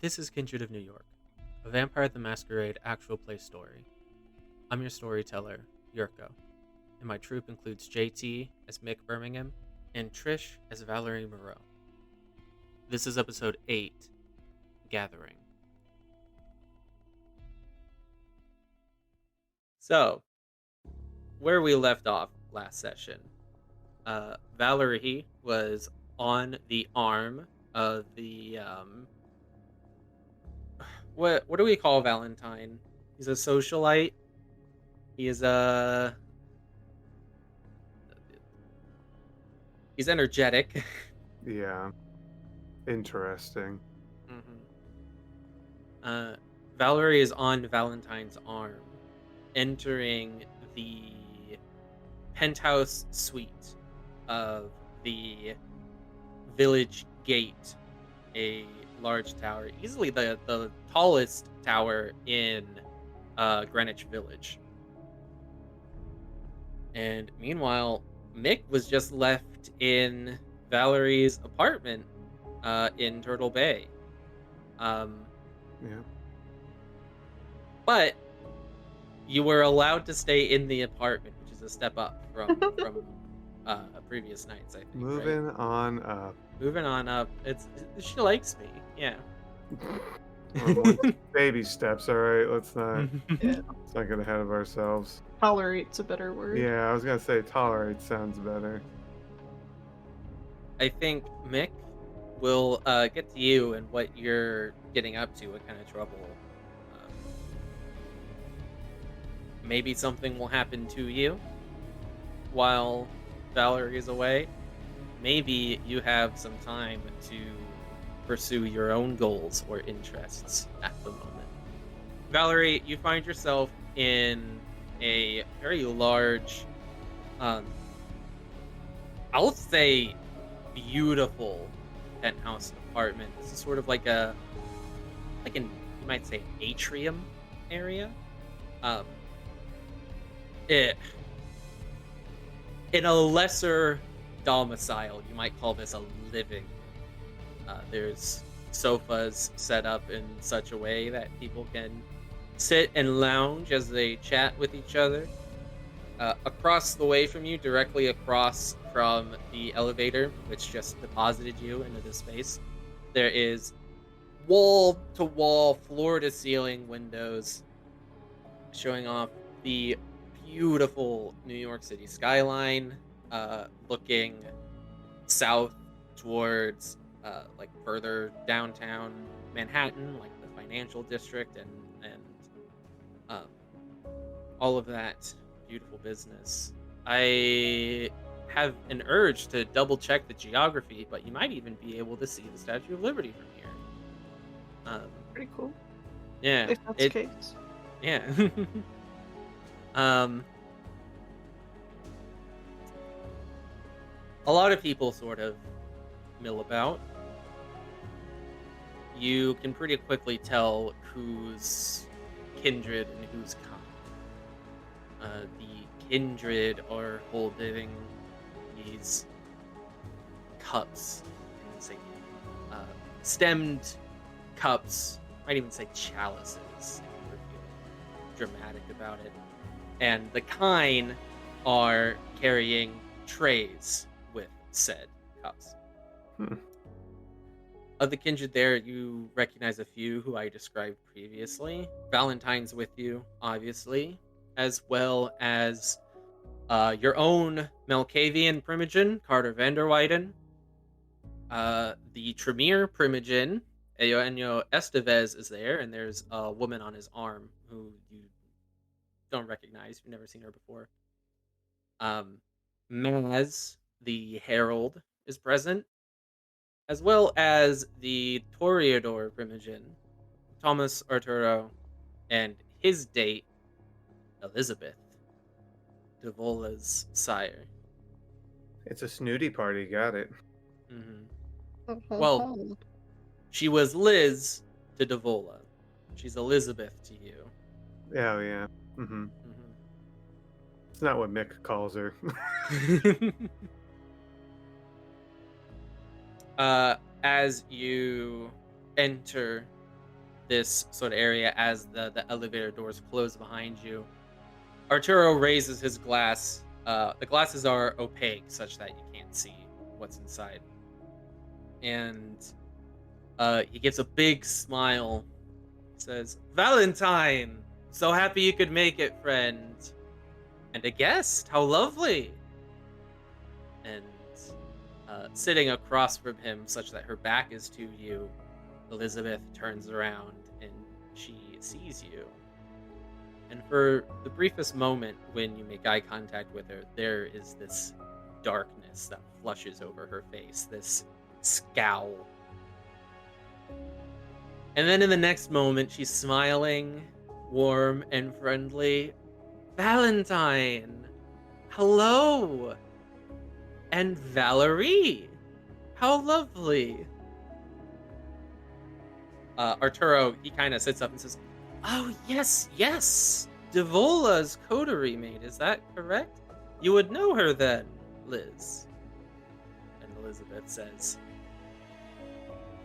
This is Kindred of New York, a Vampire the Masquerade actual play story. I'm your storyteller, Yirco, and my troupe includes JT as Mick Birmingham and Trish as Valerie Moreau. This is episode 8, Gathering. So, where we left off last session, Valerie was on the arm of the what do we call Valentine? He's a socialite. He's energetic. Yeah. Interesting. Valerie is on Valentine's arm, entering the penthouse suite of the village gate, a large tower, easily the tallest tower in Greenwich Village. And meanwhile, Mick was just left in Valerie's apartment in Turtle Bay. Yeah. But you were allowed to stay in the apartment, which is a step up from previous nights, I think. Moving on up. Moving on up. She likes me. Yeah. Baby steps, all right? Let's not get ahead of ourselves. Tolerate's a better word. Yeah, I was gonna say tolerate sounds better. I think Mick will get to you and what you're getting up to, what kind of trouble. Maybe something will happen to you while Valerie is away. Maybe you have some time to pursue your own goals or interests at the moment. Valerie, you find yourself in a very large, I'll say beautiful penthouse apartment. This is sort of like you might say, atrium area. In a lesser domicile, you might call this a living. There's sofas set up in such a way that people can sit and lounge as they chat with each other. Across the way from you, directly across from the elevator, which just deposited you into this space, there is wall-to-wall, floor-to-ceiling windows showing off the beautiful New York City skyline, looking south towards like further downtown Manhattan, like the financial district and all of that beautiful business. I have an urge to double check the geography, but you might even be able to see the Statue of Liberty from here. Pretty cool. Yeah. If that's the case. Yeah. A lot of people sort of mill about. You can pretty quickly tell who's kindred and who's kind. The kindred are holding these cups, say, stemmed cups, might even say chalices, if you're feeling dramatic about it. And the kine are carrying trays with said cups. Of the kindred there, you recognize a few who I described previously. Valentine's with you, obviously, as well as your own Malkavian Primogen, Carter Vanderwyden, the Tremere Primogen, Eugenio Estevez is there, and there's a woman on his arm who you don't recognize. You've never seen her before. Maz, the Herald, is present, as well as the Toreador Primogen, Thomas Arturo, and his date, Elizabeth, Devola's sire. It's a snooty party, got it. Mm-hmm. Well, she was Liz to Devola. She's Elizabeth to you. Oh, yeah. Mm-hmm. It's not what Mick calls her. As you enter this sort of area as the elevator doors close behind you, Arturo raises his glass. The glasses are opaque, such that you can't see what's inside. And he gives a big smile. He says, "Valentine! So happy you could make it, friend. And a guest? How lovely!" And sitting across from him, such that her back is to you, Elizabeth turns around and she sees you. And for the briefest moment when you make eye contact with her, there is this darkness that flushes over her face, this scowl. And then in the next moment, she's smiling, warm and friendly. "Valentine! Hello! And Valerie! How lovely!" Arturo, he kind of sits up and says, "Oh, yes, yes! Devola's coterie mate, is that correct? You would know her then, Liz." And Elizabeth says,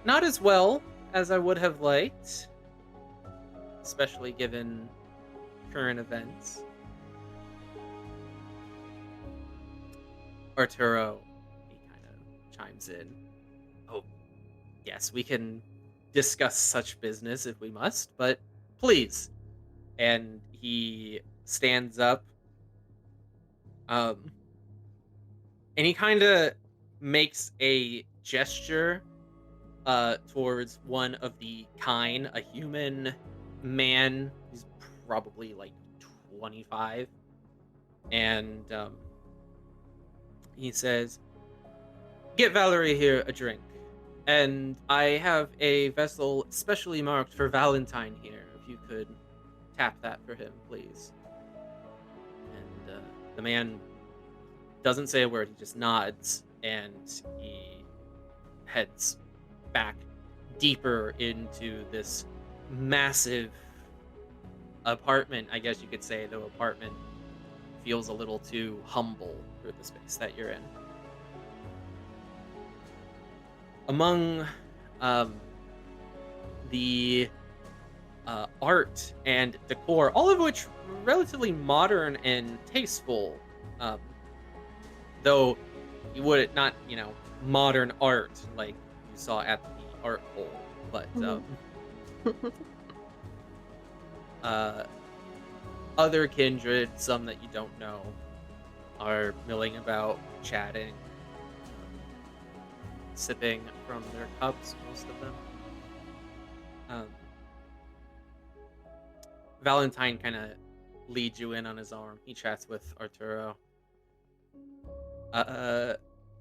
"Not as well as I would have liked, especially given current events." Arturo, he kind of chimes in, "Oh, yes, we can discuss such business if we must, but please." And he stands up, and he kind of makes a gesture towards one of the kind, a human man. He's probably like 25, and he says, "Get Valerie here a drink. And I have a vessel specially marked for Valentine here. If you could tap that for him, please." And the man doesn't say a word. He just nods, and he heads back deeper into this massive apartment, I guess you could say, though apartment feels a little too humble for the space that you're in. Among the art and decor, all of which relatively modern and tasteful, though you would not, modern art like you saw at the art hole, but other kindred, some that you don't know, are milling about, chatting, sipping from their cups, most of them. Valentine kind of leads you in on his arm. He chats with Arturo.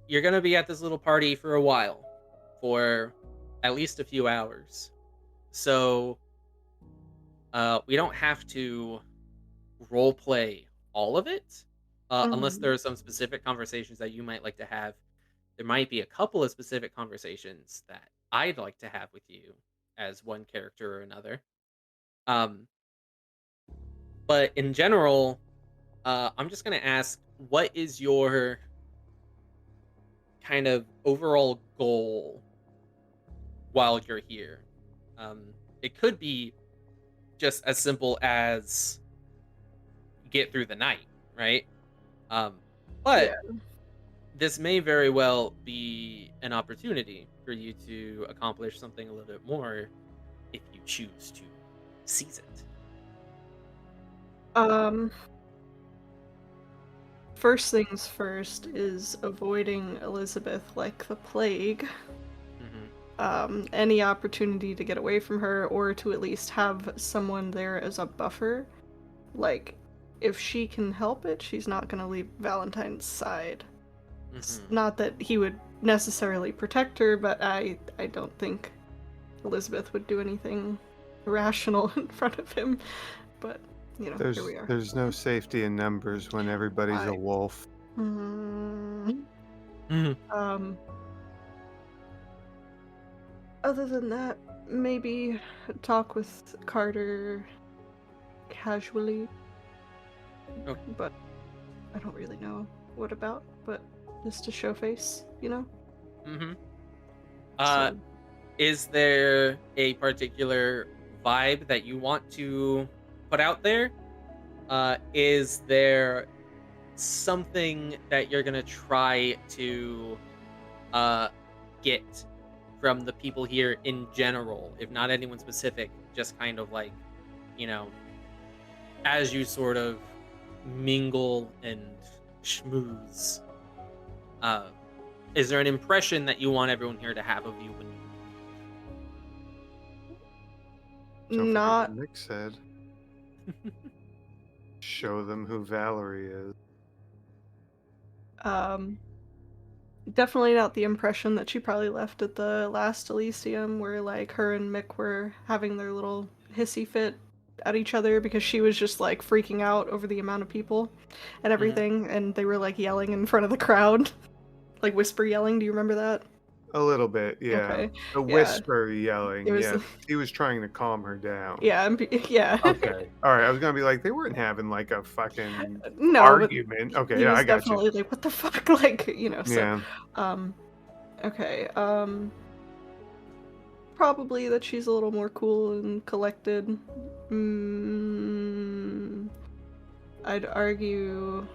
You're going to be at this little party for a while, for at least a few hours. So we don't have to role play all of it, unless there are some specific conversations that you might like to have. There might be a couple of specific conversations that I'd like to have with you as one character or another. But in general, I'm just going to ask, what is your kind of overall goal while you're here? It could be just as simple as get through the night, right? But this may very well be an opportunity for you to accomplish something a little bit more if you choose to seize it. First things first is avoiding Elizabeth like the plague. Any opportunity to get away from her, or to at least have someone there as a buffer. Like, if she can help it, she's not going to leave Valentine's side. It's not that he would necessarily protect her, but I don't think Elizabeth would do anything irrational in front of him. But, here we are. There's no safety in numbers when everybody's a wolf. Other than that, maybe talk with Carter casually. Okay. But I don't really know what about, but just to show face, Is there a particular vibe that you want to put out there? Is there something that you're gonna try to get from the people here in general, if not anyone specific, just kind of like, you know, as you sort of mingle and schmooze, uh, is there an impression that you want everyone here to have of you when you Don't forget Not what Mick said. Show them who Valerie is. definitely not the impression that she probably left at the last Elysium, where like her and Mick were having their little hissy fit at each other because she was just like freaking out over the amount of people and everything, and they were like yelling in front of the crowd, like whisper yelling. Do you remember that? A little bit, yeah. Okay. A Yeah. whisper yelling, It was- yeah. He was trying to calm her down. Yeah, yeah. Okay. All right. I was gonna be like, they weren't having like a fucking No, argument. Okay. he Yeah, was I got definitely you. like, what the fuck, like, you know. So, Yeah. okay. Probably that she's a little more cool and collected. I'd argue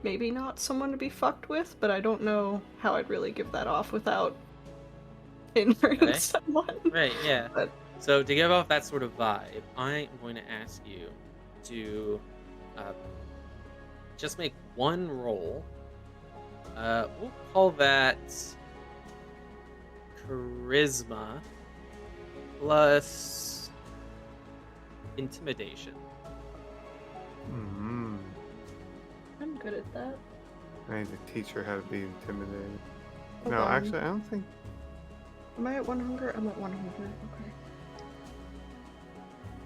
maybe not someone to be fucked with, but I don't know how I'd really give that off without injuring someone. Right, yeah. But so to give off that sort of vibe, I am going to ask you to just make one roll. We'll call that charisma plus intimidation. Mm-hmm. I'm good at that. I need to teach her how to be intimidated. Hold No, on. actually, I don't think. Am I at 100? I'm at 100. Okay.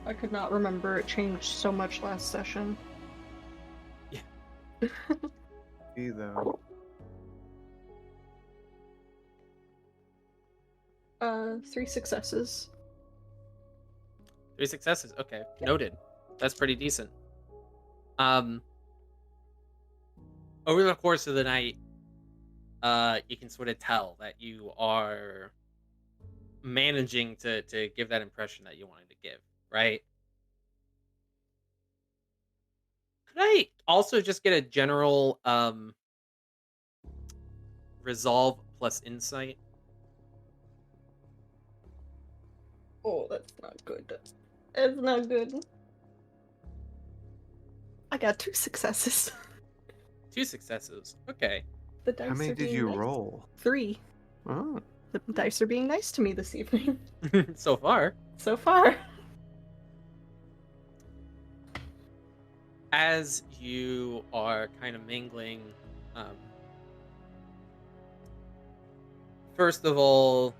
I could not remember. It changed so much last session. Yeah. Either. 3 successes. 3 successes. Okay, noted. That's pretty decent. Over the course of the night, you can sort of tell that you are managing to give that impression that you wanted to give, right? Could I also just get a general resolve plus insight? Oh, that's not good. That's not good. I got 2 successes. 2 successes. Okay. The dice How many are did being you nice. roll? 3. Oh. The dice are being nice to me this evening. So far. So far. As you are kind of mingling, first of all,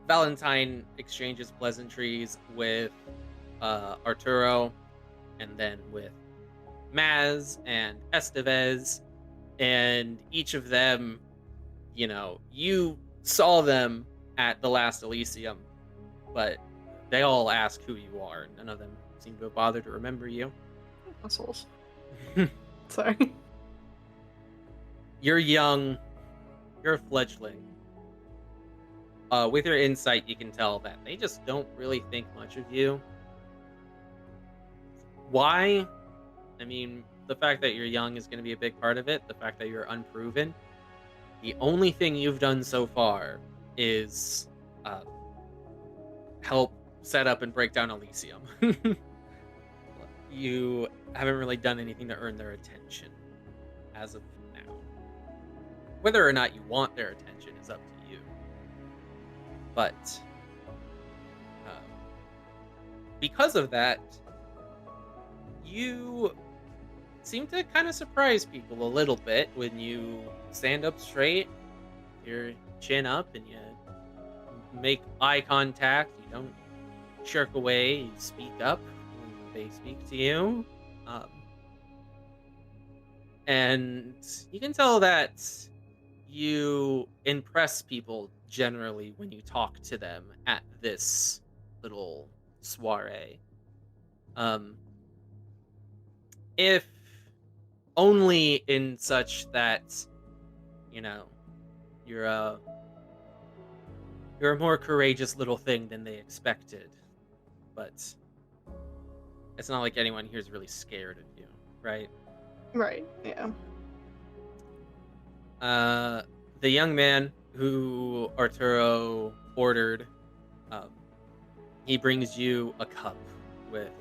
Valentine exchanges pleasantries with Arturo, and then with Maz and Estevez, and each of them, you know, you saw them at the last Elysium, but they all ask who you are. None of them seem to have bothered to remember you. Assholes. Sorry. You're young. You're a fledgling. With your insight, you can tell that they just don't really think much of you. Why? I mean, the fact that you're young is going to be a big part of it. The fact that you're unproven. The only thing you've done so far is help set up and break down Elysium. You haven't really done anything to earn their attention as of now. Whether or not you want their attention is up to you. But because of that, you seem to kind of surprise people a little bit when you stand up straight, your chin up, and you make eye contact. You don't shirk away. You speak up when they speak to you. And you can tell that you impress people generally when you talk to them at this little soiree. If only in such that, you know, you're You're a more courageous little thing than they expected, but it's not like anyone here is really scared of you, right? Right, yeah. The young man who Arturo ordered, he brings you a cup with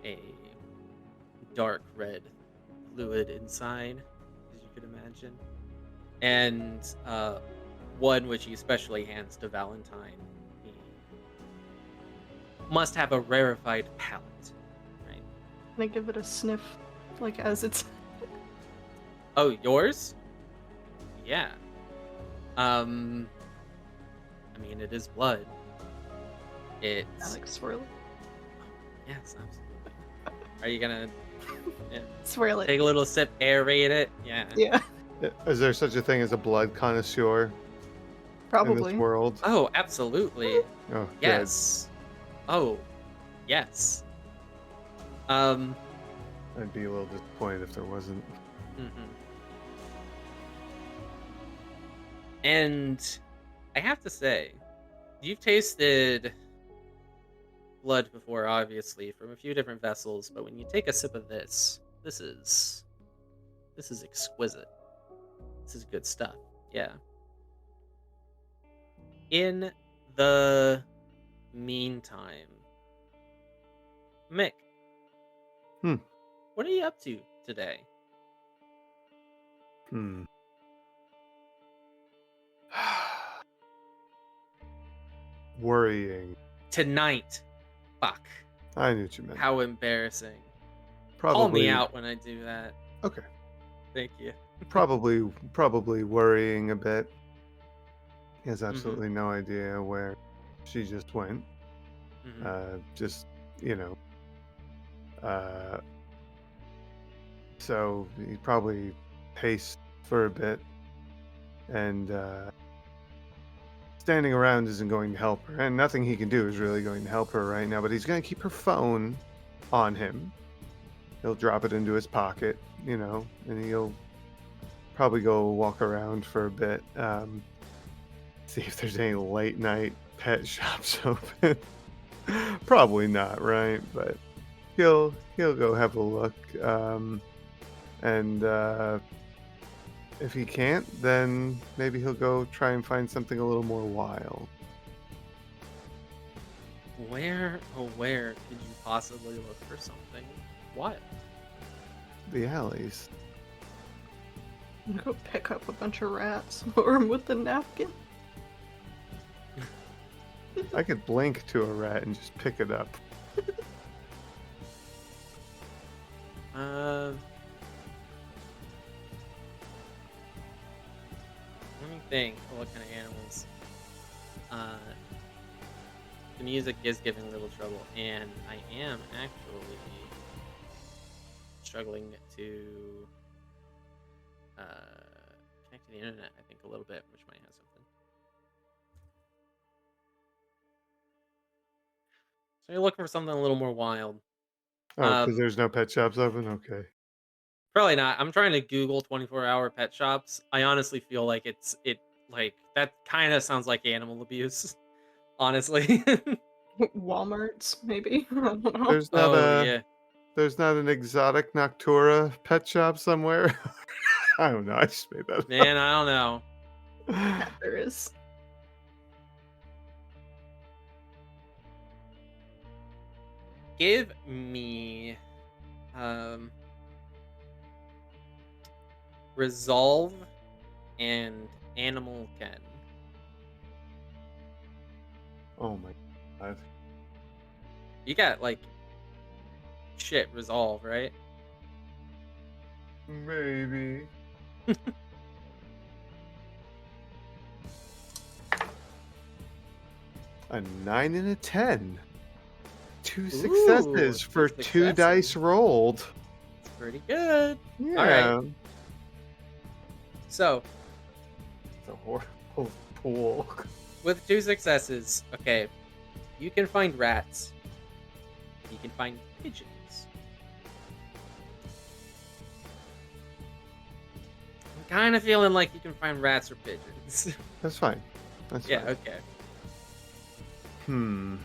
a dark red fluid inside, as you could imagine, and one which he especially hands to Valentine. He must have a rarefied palate, right? Can I give it a sniff, like as it's... Oh, yours? Yeah. I mean, it is blood. It's... Alex, swirl it. Yes, absolutely. Are you gonna Swirl it. take a little sip, aerate it? Yeah. Yeah, Is there such a thing as a blood connoisseur in probably. this world? Oh, absolutely. Oh, Yes. Oh, yes. good. I'd be a little disappointed if there wasn't. Mm-hmm. And I have to say, you've tasted blood before, obviously, from a few different vessels, but when you take a sip of this is exquisite. This is good stuff. Yeah. In the meantime, Mick, what are you up to today? Worrying. Tonight. Fuck. I knew what you meant. How embarrassing. Probably. Call me out when I do that. Okay. Thank you. Probably worrying a bit. He has absolutely no idea where she just went. Just, so he probably paced for a bit, and standing around isn't going to help her, and nothing he can do is really going to help her right now, but he's going to keep her phone on him. He'll drop it into his pocket, and he'll probably go walk around for a bit, see if there's any late night pet shops open. Probably not, right? But he'll go have a look, and if he can't, then maybe he'll go try and find something a little more wild. Where could you possibly look for something wild? The alleys. I'm gonna go pick up a bunch of rats, lure them with the napkin. I could blink to a rat and just pick it up. Let me think. What kind of animals? The music is giving a little trouble, and I am actually struggling to connect to the internet. I think a little bit, which might have something. So you're looking for something a little more wild. Oh, because there's no pet shops open? Okay. Probably not. I'm trying to Google 24-hour pet shops. I honestly feel like like that kind of sounds like animal abuse. Honestly. Walmarts, maybe? I don't know. There's not yeah. There's not an exotic Noctura pet shop somewhere? I don't know. I just made that Man, I don't know. Yeah, there is. Give me resolve and animal ken. Oh my god. You got like shit resolve, right? Maybe. A 9 and a 10. Two successes for 2 dice rolled. It's pretty good. Yeah. All right. So, It's a horrible pool. with 2 successes, okay, you can find rats. You can find pigeons. I'm kind of feeling like you can find rats or pigeons. That's fine. That's Yeah, fine. okay. Do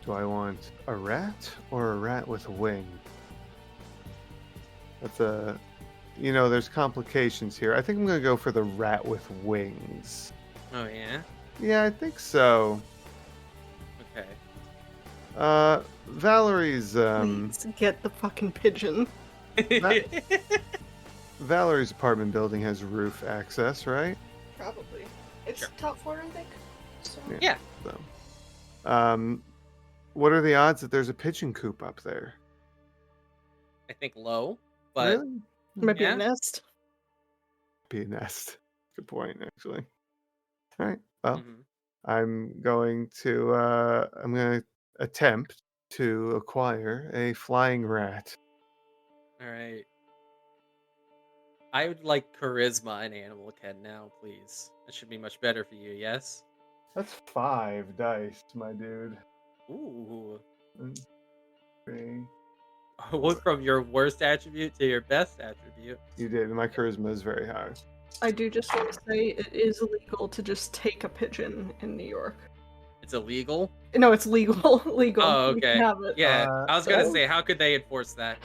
I want a rat or a rat with a wing? That's there's complications here. I think I'm gonna go for the rat with wings. Oh yeah. Yeah, I think so. Okay. Valerie's Please get the fucking pigeon. Valerie's apartment building has roof access, right? Probably. It's Sure. top floor, I think. So. Yeah. So, what are the odds that there's a pigeon coop up there? I think low, but Really? Might be Yeah. a nest. Be a nest. Good point, actually. All right. Well, mhm. I'm going to attempt to acquire a flying rat. All right. I would like charisma and animal ken now, please. That should be much better for you. Yes. That's 5 dice, my dude. Ooh. 1, 3. Went from your worst attribute to your best attribute. You did. And my charisma is very high. I do just want to say it is illegal to just take a pigeon in New York. It's illegal. No, it's legal. Legal. Oh, You can okay. have it. Yeah, I was gonna so- say, how could they enforce that?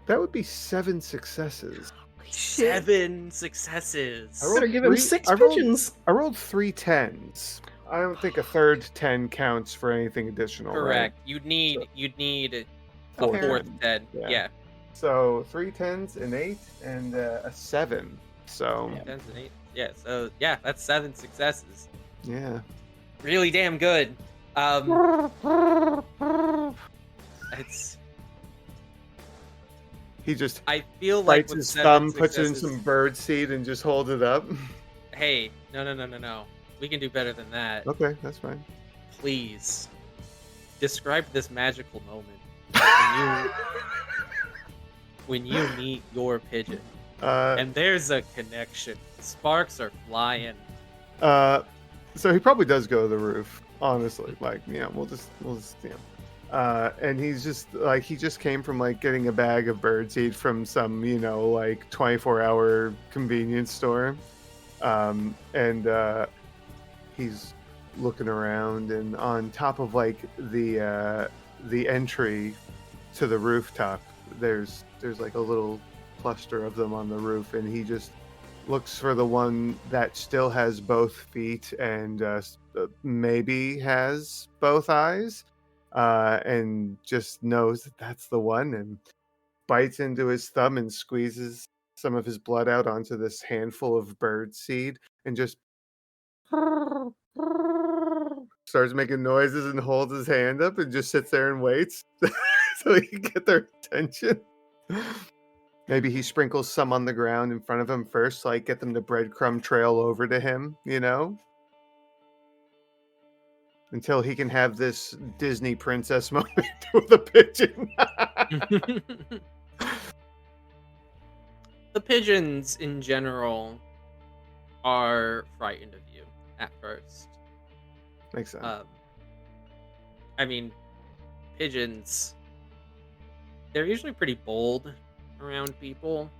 That would be 7 successes. Holy shit. 7 successes. I rolled Better give him three- 6 I rolled- pigeons. I rolled 3 10s. I don't think a third 10 counts for anything additional. Correct. Right? You'd need a Four fourth 10s. 10. Yeah. Yeah. So 3 10s, an 8, and a 7. So 10s and 8. Yeah. So yeah, that's 7 successes. yeah. Really damn good. It's. He just I feel like bites with his 7 thumb, puts it in successes- some bird seed, and just holds it up. Hey, no. We can do better than that. Okay, that's fine. Please describe this magical moment when you meet your pigeon, and there's a connection. Sparks are flying. So he probably does go to the roof. Honestly, like, yeah, we'll just and he's just like, he just came from like getting a bag of birdseed from some, like 24-hour convenience store, and he's looking around, and on top of like the entry to the rooftop, there's like a little cluster of them on the roof, and he just looks for the one that still has both feet and maybe has both eyes, and just knows that that's the one, and bites into his thumb and squeezes some of his blood out onto this handful of bird seed, and just starts making noises and holds his hand up and just sits there and waits so he can get their attention. Maybe he sprinkles some on the ground in front of him first, like get them to breadcrumb trail over to him, until he can have this Disney princess moment with a pigeon. The pigeons in general are frightened of you at first. Makes sense. I mean, pigeons, they're usually pretty bold around people.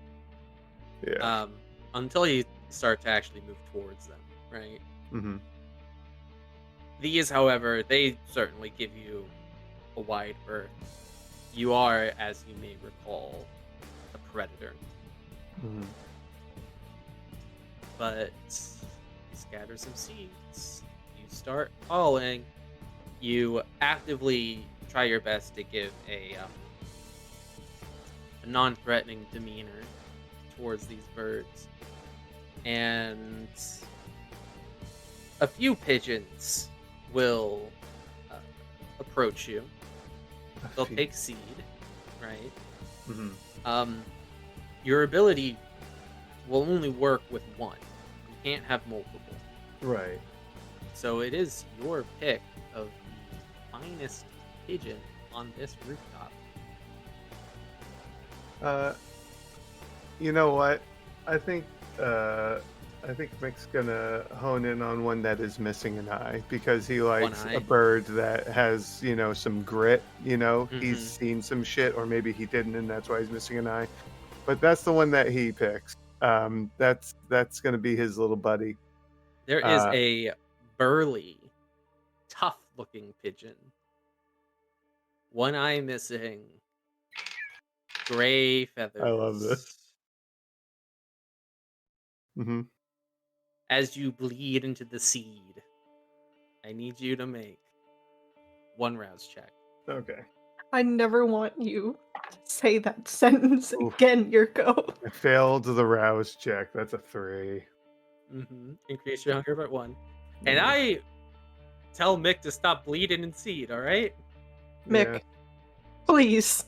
Yeah. Until you start to actually move towards them, right? Mm-hmm. These, however, they certainly give you a wide berth. You are, as you may recall, a predator. Mm-hmm. But you scatter some seeds. You start following. You actively try your best to give a non-threatening demeanor towards these birds. And a few pigeons will approach you. They'll take seed, right? Mm-hmm. Your ability will only work with one. You can't have multiple. Right. So it is your pick of the finest pigeon on this rooftop. You know what? I think Mick's gonna hone in on one that is missing an eye, because he likes eye. a bird that has, some grit, He's Mhm. seen some shit, or maybe he didn't, and that's why he's missing an eye. But that's the one that he picks. That's gonna be his little buddy. There is a burly looking pigeon. One eye missing. Gray feathers. I love this. Mm-hmm. As you bleed into the seed, I need you to make one rouse check. Okay. I never want you to say that sentence Oof. again, Yirco. I failed the rouse check. That's a 3. Increase your hunger by 1. And Yeah. I tell Mick to stop bleeding and seed, alright? Mick, Yeah. please.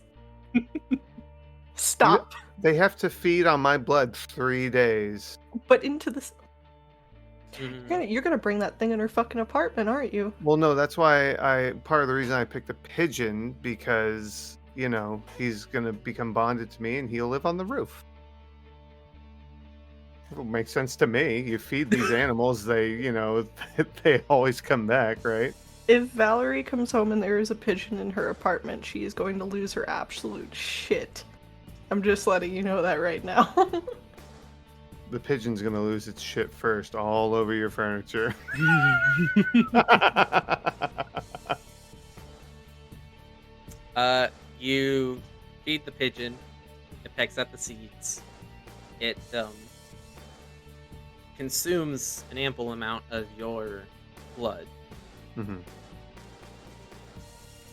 Stop. They have to feed on my blood 3 days. But into this. You're gonna bring that thing in her fucking apartment, aren't you? Well, no, that's why part of the reason I picked a pigeon, because, you know, he's going to become bonded to me and he'll live on the roof. It'll make sense to me. You feed these animals, they always come back, right? If Valerie comes home and there is a pigeon in her apartment, she is going to lose her absolute shit. I'm just letting you know that right now. The pigeon's going to lose its shit first, all over your furniture. You feed the pigeon. It pecks at the seeds. It consumes an ample amount of your blood. Mm-hmm.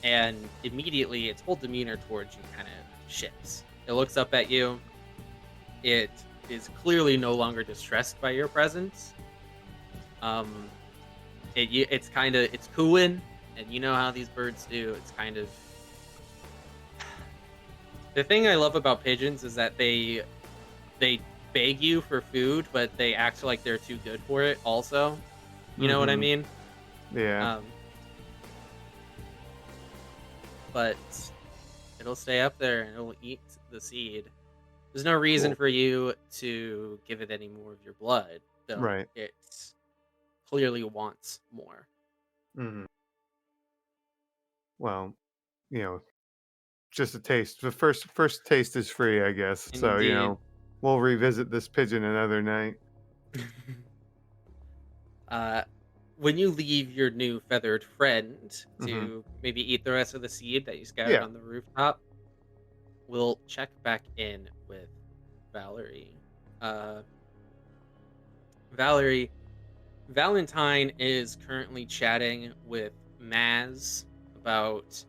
And immediately its whole demeanor towards you kind of shifts. It looks up at you. It is clearly no longer distressed by your presence. It's cooing, and you know how these birds do. It's kind of... The thing I love about pigeons is that they beg you for food, but they act like they're too good for it also. You know what I mean? Yeah. But it'll stay up there and it'll eat the seed. There's no reason for you to give it any more of your blood, though. Right. It clearly wants more. Mm-hmm. Well, you know, just a taste. The first taste is free, I guess. So, you know, we'll revisit this pigeon another night. When you leave your new feathered friend to maybe eat the rest of the seed that you scattered on the rooftop, we'll check back in with Valerie. Valerie, Valentine is currently chatting with Maz about,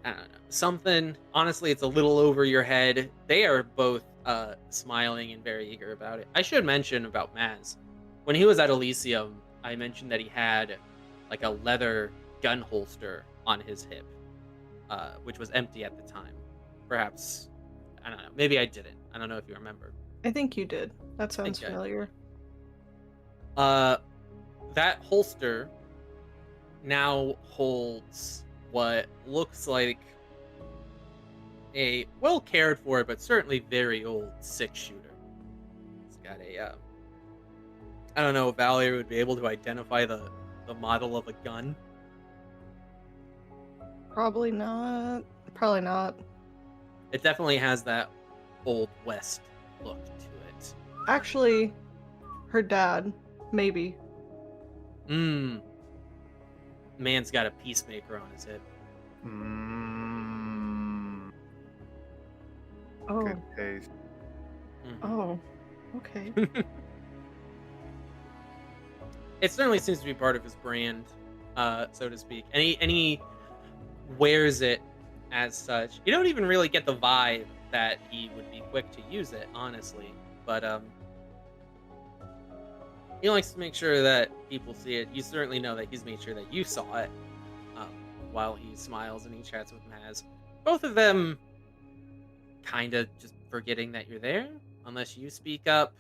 I don't know, something. Honestly, it's a little over your head. They are both smiling and very eager about it. I should mention about Maz. When he was at Elysium, I mentioned that he had like a leather gun holster on his hip, which was empty at the time. Perhaps, I don't know. Maybe I didn't. I don't know if you remember. I think you did. That sounds familiar. That holster now holds what looks like a well cared for, but certainly very old 6-shooter. It's got a, I don't know if Valerie would be able to identify the model of a gun. Probably not. Probably not. It definitely has that Old West look to it. Actually, her dad, maybe. Man's got a peacemaker on his hip. Oh. Good taste. Oh. Okay. It certainly seems to be part of his brand, so to speak. And he wears it as such. You don't even really get the vibe that he would be quick to use it, honestly. But he likes to make sure that people see it. You certainly know that he's made sure that you saw it while he smiles and he chats with Maz. Both of them kind of just forgetting that you're there, unless you speak up.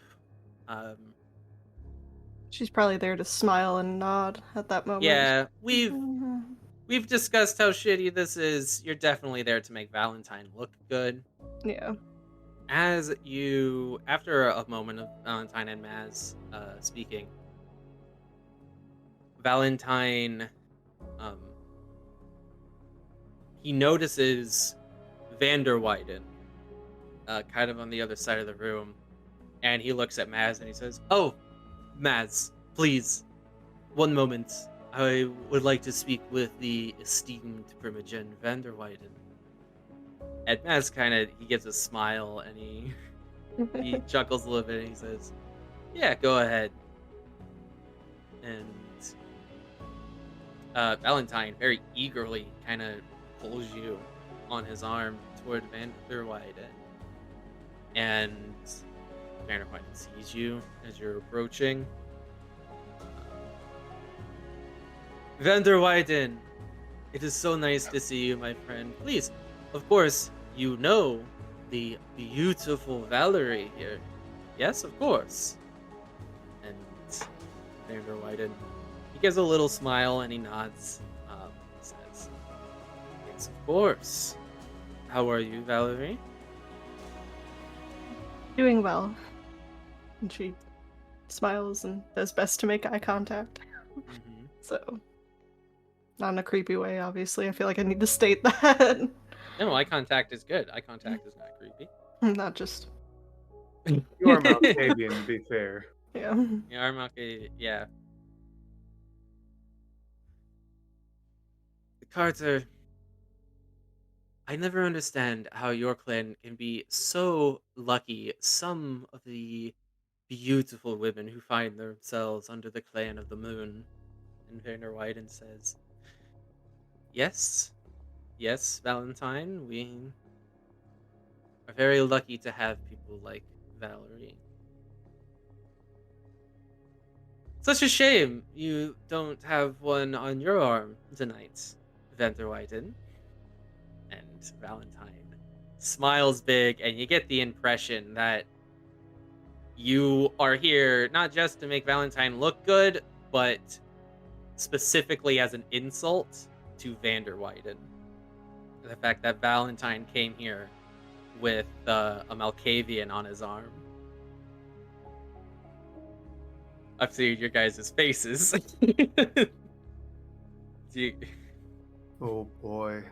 She's probably there to smile and nod at that moment. Yeah, we've discussed how shitty this is. You're definitely there to make Valentine look good. Yeah. As you, after a moment of Valentine and Maz speaking, Valentine, he notices Vanderwyden, kind of on the other side of the room, and he looks at Maz and he says, "Oh, Maz, please, one moment. I would like to speak with the esteemed Primogen Vanderwyden. And Maz he gives a smile and he chuckles a little bit and he says, yeah, go ahead. And Valentine very eagerly kind of pulls you on his arm toward Vanderwyden. And Vanderwyden sees you as you're approaching. Vanderwyden, it is so nice to see you, my friend. Please, of course, you know the beautiful Valerie here. Yes, of course. And Vanderwyden, he gives a little smile and he nods. Says, yes, of course. How are you, Valerie? Doing well. And she smiles and does best to make eye contact. Mm-hmm. So, not in a creepy way, obviously. I feel like I need to state that. No, eye contact is good. Eye contact is not creepy. Not just... You are Malkavian, to be fair. Yeah. You are Malkavian, yeah. Carter, I never understand how your clan can be so lucky. Some of the beautiful women who find themselves under the clan of the moon. And Vanderwyden says, yes, Valentine, we are very lucky to have people like Valerie. Such a shame you don't have one on your arm tonight, Vanderwyden. And Valentine smiles big, and you get the impression that you are here not just to make Valentine look good, but specifically as an insult to Vanderwyden. The fact that Valentine came here with a Malkavian on his arm. I've seen your guys' faces. Oh boy.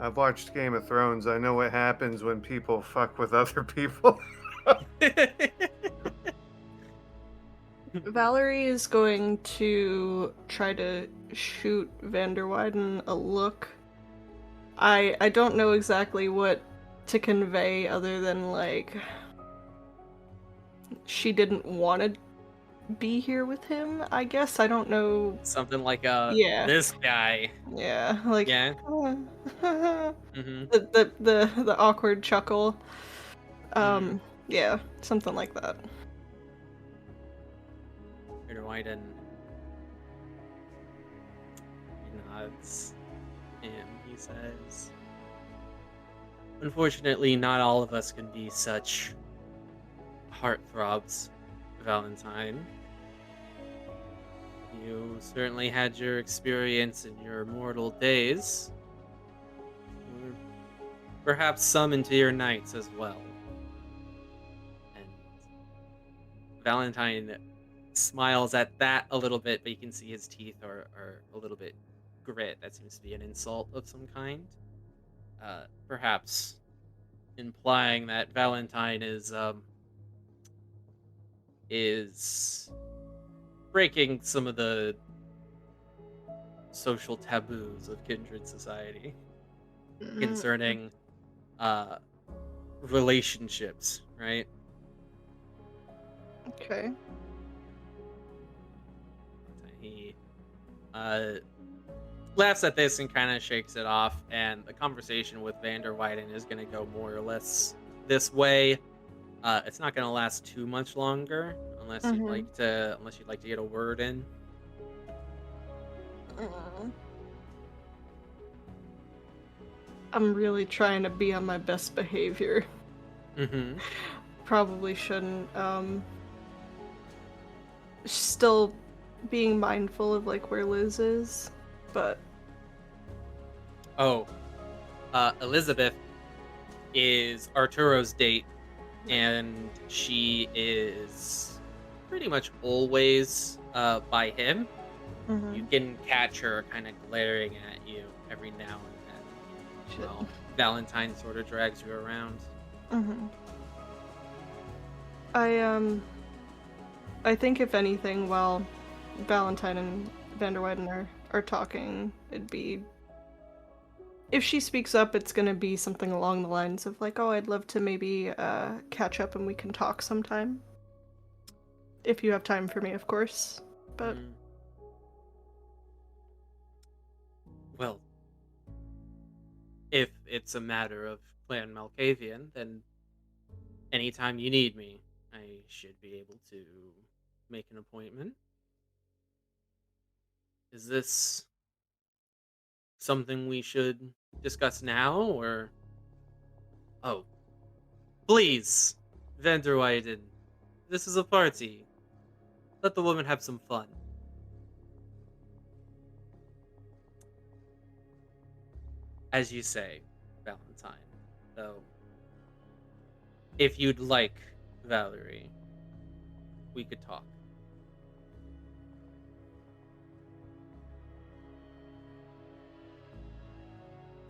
I've watched Game of Thrones. I know what happens when people fuck with other people. Valerie is going to try to shoot Vanderwyden a look. I don't know exactly what to convey other than, like, she didn't want to be here with him, I guess. I don't know. Something like Yeah. this guy. Yeah, like Yeah. mm-hmm. the awkward chuckle. Yeah, something like that. Vanderwyden nods and he says, unfortunately, not all of us can be such heartthrobs, Valentine. You certainly had your experience in your mortal days. Or perhaps some into your nights as well. And Valentine smiles at that a little bit, but you can see his teeth are a little bit grit. That seems to be an insult of some kind. Perhaps implying that Valentine is breaking some of the social taboos of Kindred society concerning relationships, right? Okay. He laughs at this and kind of shakes it off, and the conversation with Vanderwyden is going to go more or less this way. It's not going to last too much longer unless you'd like to get a word in. I'm really trying to be on my best behavior. Mm-hmm. Probably shouldn't. Still being mindful of, like, where Liz is, but... Elizabeth is Arturo's date, and she is pretty much always by him. You can catch her kind of glaring at you every now and then. Well, Valentine sort of drags you around. I think if anything, while Valentine and Vanderweyden are talking, it'd be... If she speaks up, it's gonna be something along the lines of like, oh, I'd love to maybe catch up and we can talk sometime. If you have time for me, of course. But... Well, if it's a matter of Clan Malkavian, then anytime you need me, I should be able to make an appointment. Is this something we should discuss now, or... Oh, please, Vanderweyden, this is a party. Let the woman have some fun. As you say, Valentine, though, if you'd like, Valerie, we could talk.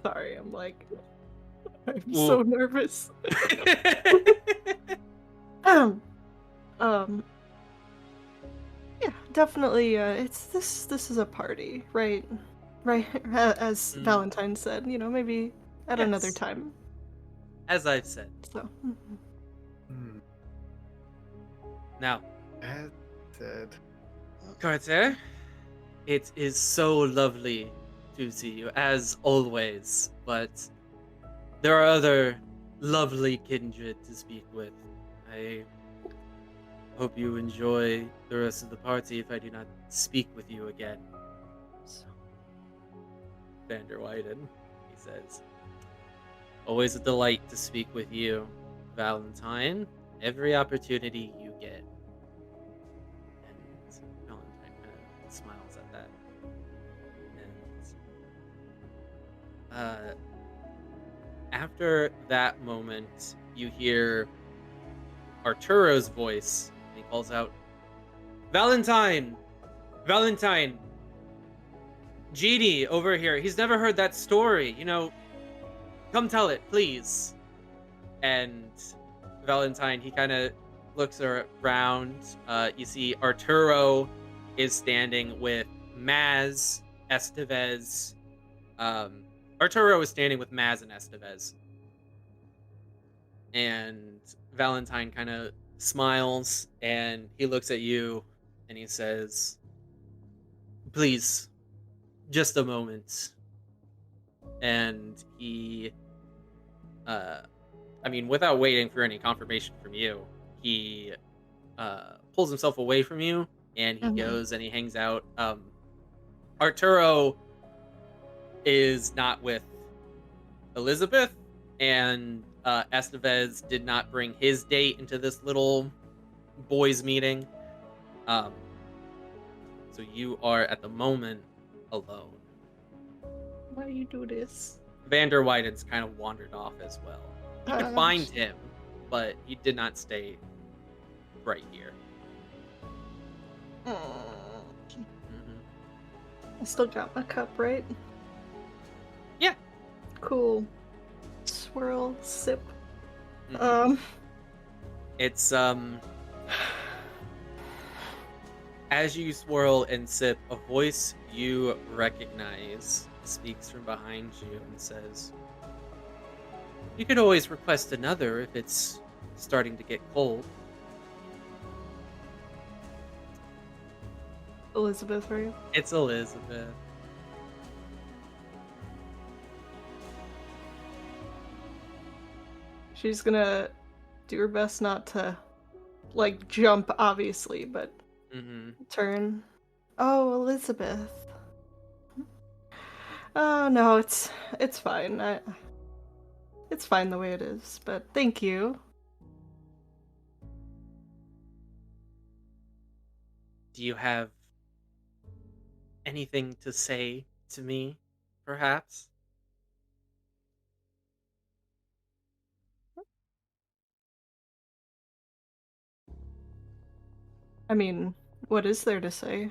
Sorry, I'm like... I'm so nervous. Yeah, definitely, this is a party, right? Right, as Valentine said, you know, maybe at another time. As I've said. So. Now, As said. Carter, it is so lovely to see you, as always, but there are other lovely kindred to speak with. I hope you enjoy the rest of the party if I do not speak with you again. Vanderweyden, he says. Always a delight to speak with you, Valentine. Every opportunity you get. And Valentine kind of smiles at that. And after that moment, you hear Arturo's voice. And he calls out, Valentine! Valentine! Genie over here. He's never heard that story. You know, come tell it, please. And Valentine, he kind of looks around. You see Arturo is standing with Maz, Estevez. Arturo is standing with Maz and Estevez. And Valentine kind of smiles and he looks at you and he says, please, just a moment. And he, without waiting for any confirmation from you, he pulls himself away from you and he goes and he hangs out. Arturo is not with Elizabeth, and Estevez did not bring his date into this little boys meeting. So you are at the moment alone. Why do you do this? Vanderweyden's kind of wandered off as well. You could find him, but he did not stay right here. I still got my cup, right? Yeah. Cool. Swirl, sip. It's as you swirl and sip, a voice you recognize speaks from behind you and says, you could always request another if it's starting to get cold. Elizabeth, right? It's Elizabeth. She's gonna do her best not to, like, jump, obviously, but turn. Oh, Elizabeth. Oh, no, it's fine. It's fine the way it is, but thank you. Do you have anything to say to me, perhaps? I mean, what is there to say?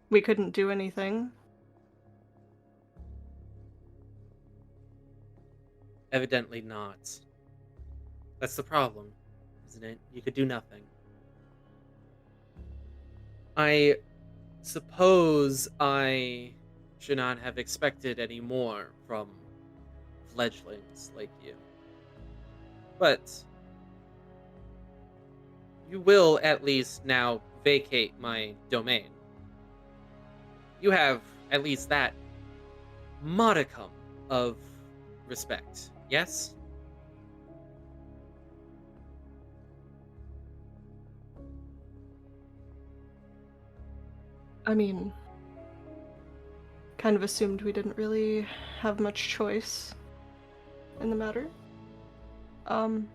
We couldn't do anything. Evidently not. That's the problem, isn't it? You could do nothing. I suppose I should not have expected any more from fledglings like you. But you will at least now vacate my domain. You have at least that modicum of respect, yes? I mean, kind of assumed we didn't really have much choice in the matter. I'm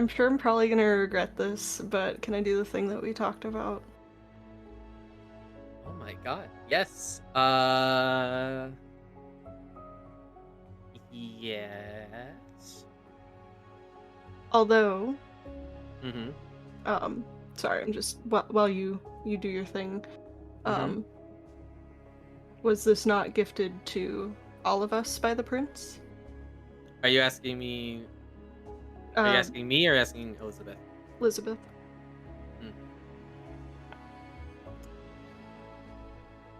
sure I'm probably gonna regret this, but can I do the thing that we talked about? Oh my god, yes. Yes. Although, Mm-hmm. sorry, I'm just while you do your thing. Mm-hmm. Was this not gifted to all of us by the prince? Are you asking me? Are you asking me or asking Elizabeth? Elizabeth.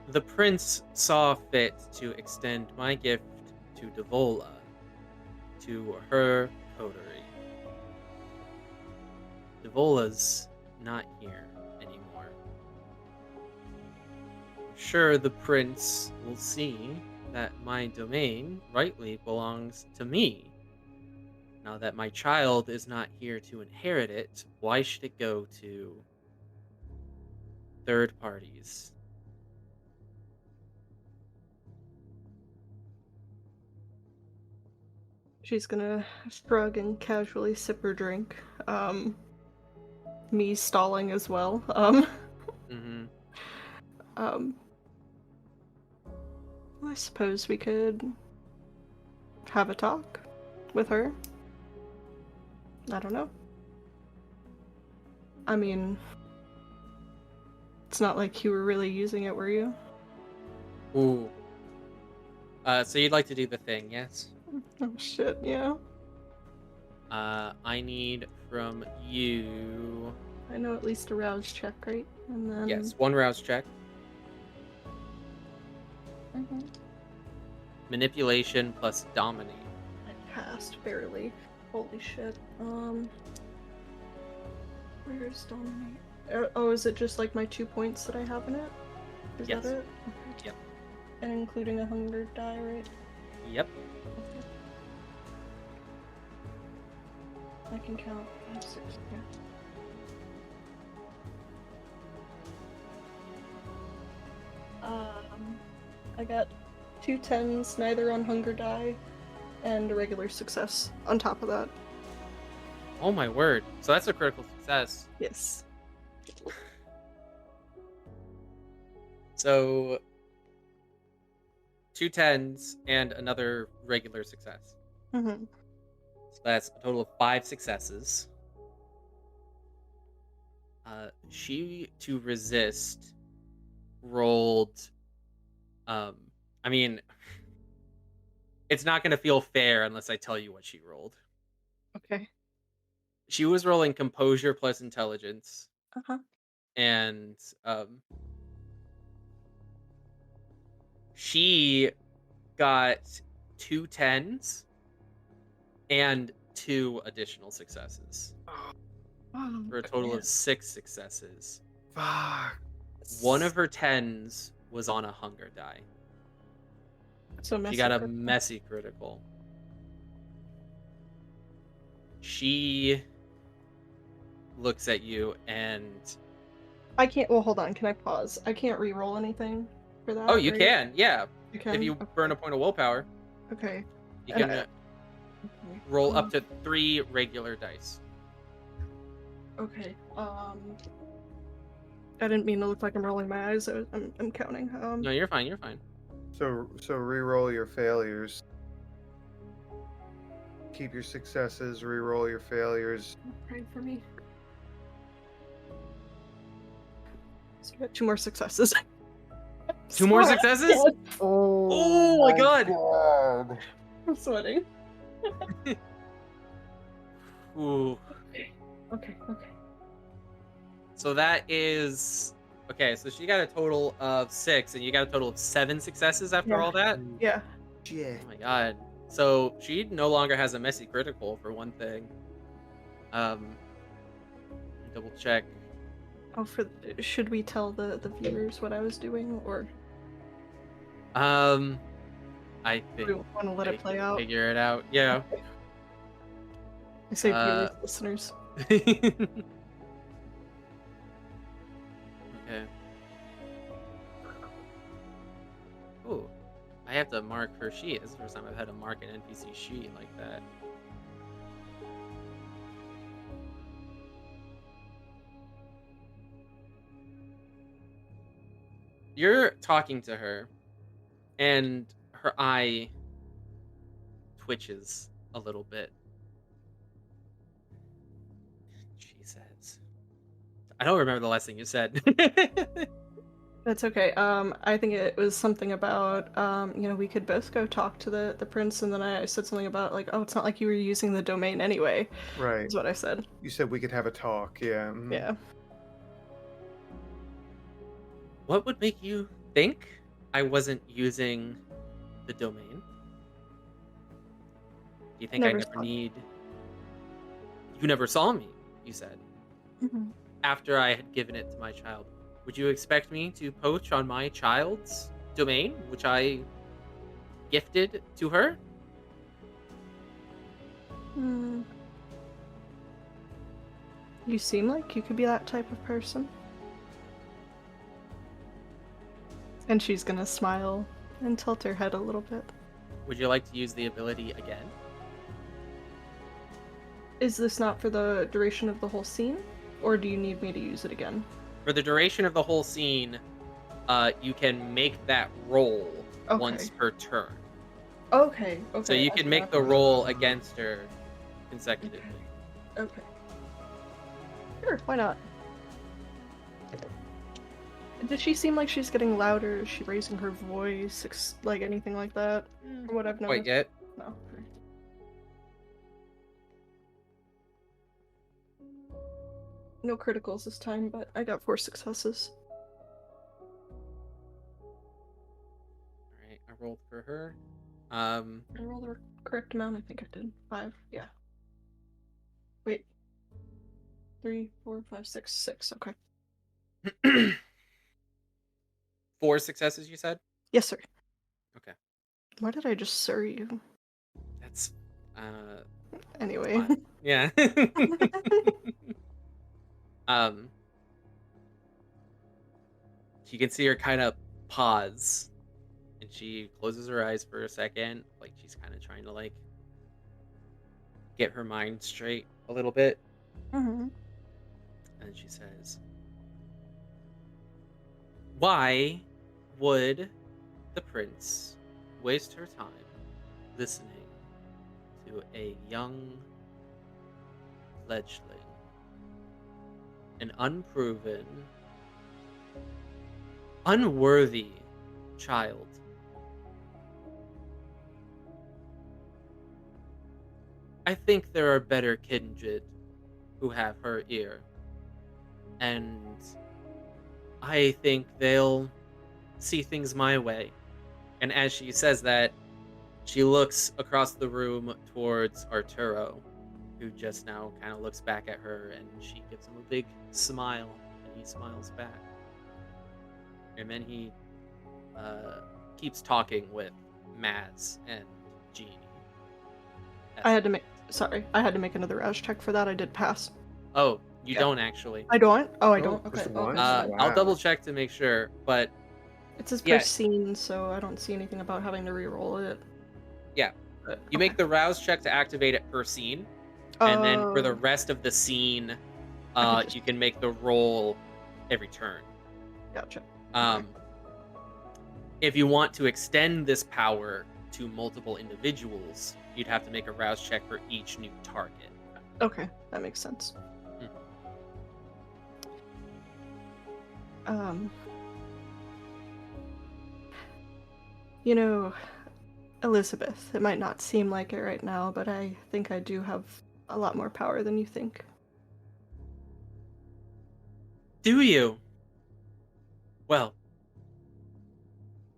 The prince saw fit to extend my gift to Devola, to her coterie. Devola's not here anymore. Sure, the prince will see that my domain rightly belongs to me. Now that my child is not here to inherit it, why should it go to third parties? She's gonna shrug and casually sip her drink. Me stalling as well. Mm-hmm. I suppose we could have a talk with her. I don't know. I mean, it's not like you were really using it, were you? Ooh. So you'd like to do the thing, yes? Oh shit, yeah. I need from you... I know at least a rouse check, right? And then... Yes, one rouse check. Mm-hmm. Manipulation plus dominate. I passed, barely. Holy shit. Where's dominate? Oh, is it just like my 2 points that I have in it? Is Yes. that it? Okay. Yep. And including a hunger die, right? Yep. Okay. I can count 5, 6, yeah. I got 2 10s, neither on hunger die, and a regular success on top of that. Oh my word. So that's a critical success. Yes. So 2 10s and another regular success. Mm-hmm. So that's a total of 5 successes. She, to resist, rolled... I mean, it's not going to feel fair unless I tell you what she rolled. Okay. She was rolling composure plus intelligence. Uh-huh. And she got 2 10s and 2 additional successes Oh, for a total of 6 successes. Fuck. One of her 10s was on a hunger die. So She got a messy critical. She looks at you and... I can't. Well, hold on. Can I pause? I can't re-roll anything for that. Oh, you right? can, yeah. You can. If you burn a point of willpower, Okay. you And can okay. roll up to 3 regular dice. Okay. I didn't mean to look like I'm rolling my eyes. I'm counting. No, you're fine. You're fine. So re-roll your failures. Keep your successes, re-roll your failures. Pray for me. So I got 2 more successes. 2 more successes? Oh my god! I'm sweating. Ooh. Okay. So that is okay. So she got a total of 6, and you got a total of 7 successes after Yeah. all that. Yeah. Shit. Oh my god. So she no longer has a messy critical for one thing. Double check. Oh, should we tell the viewers what I was doing, or I do think we want to let they it play can out? figure it out. Yeah. I say viewers, listeners. Okay. Ooh, I have to mark her sheet. This is the first time I've had to mark an NPC sheet like that. You're talking to her, and her eye twitches a little bit. She says, I don't remember the last thing you said. That's okay. I think it was something about, we could both go talk to the prince, and then I said something about, like, oh, it's not like you were using the domain anyway, Right. is what I said. You said we could have a talk. Yeah. Yeah. What would make you think I wasn't using the domain? Do you think I Never never saw- need... You never saw me, you said. Mhm. After I had given it to my child. Would you expect me to poach on my child's domain, which I gifted to her? Hmm. You seem like you could be that type of person. And she's gonna smile and tilt her head a little bit. Would you like to use the ability again? Is this not for the duration of the whole scene? Or do you need me to use it again? For the duration of the whole scene, you can make that roll Okay. once per turn. Okay. So you can make the roll against her consecutively. Okay. Sure, why not? Does she seem like she's getting louder? Is she raising her voice? Like anything like that? From what I've noticed? Quite yet. No. Okay. No criticals this time, but I got 4 successes. Alright, I rolled for her. I rolled the correct amount, I think I did. 5, yeah. Wait. 3, 4, 5, 6, 6, okay. 4 successes, you said? Yes, sir. Okay. Why did I just sir you? That's, Anyway. fine. Yeah. You can see her kind of pause, and she closes her eyes for a second, like she's kind of trying to like get her mind straight a little bit. Mm-hmm. And she says, why would the prince waste her time listening to a young fledgling, an unproven, unworthy child? I think there are better kindred who have her ear, and I think they'll see things my way. And as she says that, she looks across the room towards Arturo, who just now kind of looks back at her, and she gives him a big smile, and he smiles back. And then he keeps talking with Maz and Jeannie. I had to make another rouse check for that. I did pass. Oh, you Yeah. don't actually. I don't? Oh, I Oh, don't? just Okay. one? Okay. Wow. I'll double check to make sure, but It says Yeah. per scene, so I don't see anything about having to re-roll it. Yeah. But, you make the rouse check to activate it per scene, and then for the rest of the scene, I could just- you can make the roll every turn. Gotcha. If you want to extend this power to multiple individuals, you'd have to make a rouse check for each new target. Okay, that makes sense. You know, Elizabeth, it might not seem like it right now, but I think I do have a lot more power than you think. Do you? Well,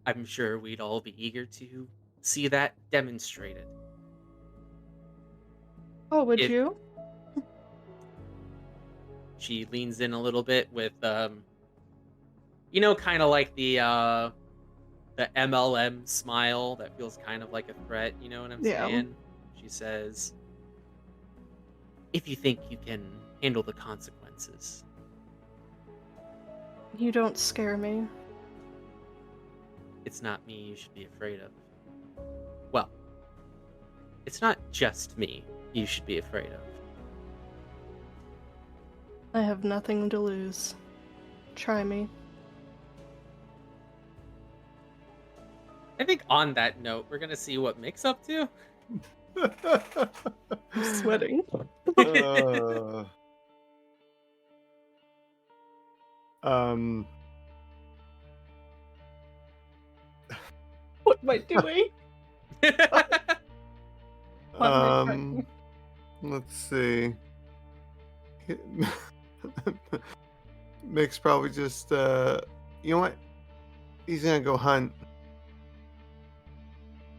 I'm sure we'd all be eager to see that demonstrated. Oh, would If you? she leans in a little bit with, kind of like the MLM smile that feels kind of like a threat. You know what I'm Yeah. saying? She says, "If you think you can handle the consequences." You don't scare me. It's not me you should be afraid of. Well, it's not just me you should be afraid of. I have nothing to lose. Try me. I think on that note, we're gonna see what Mick's up to. I'm sweating. Uh, um, What am I doing? um, let's see. Mick's probably just, you know what? He's gonna go hunt.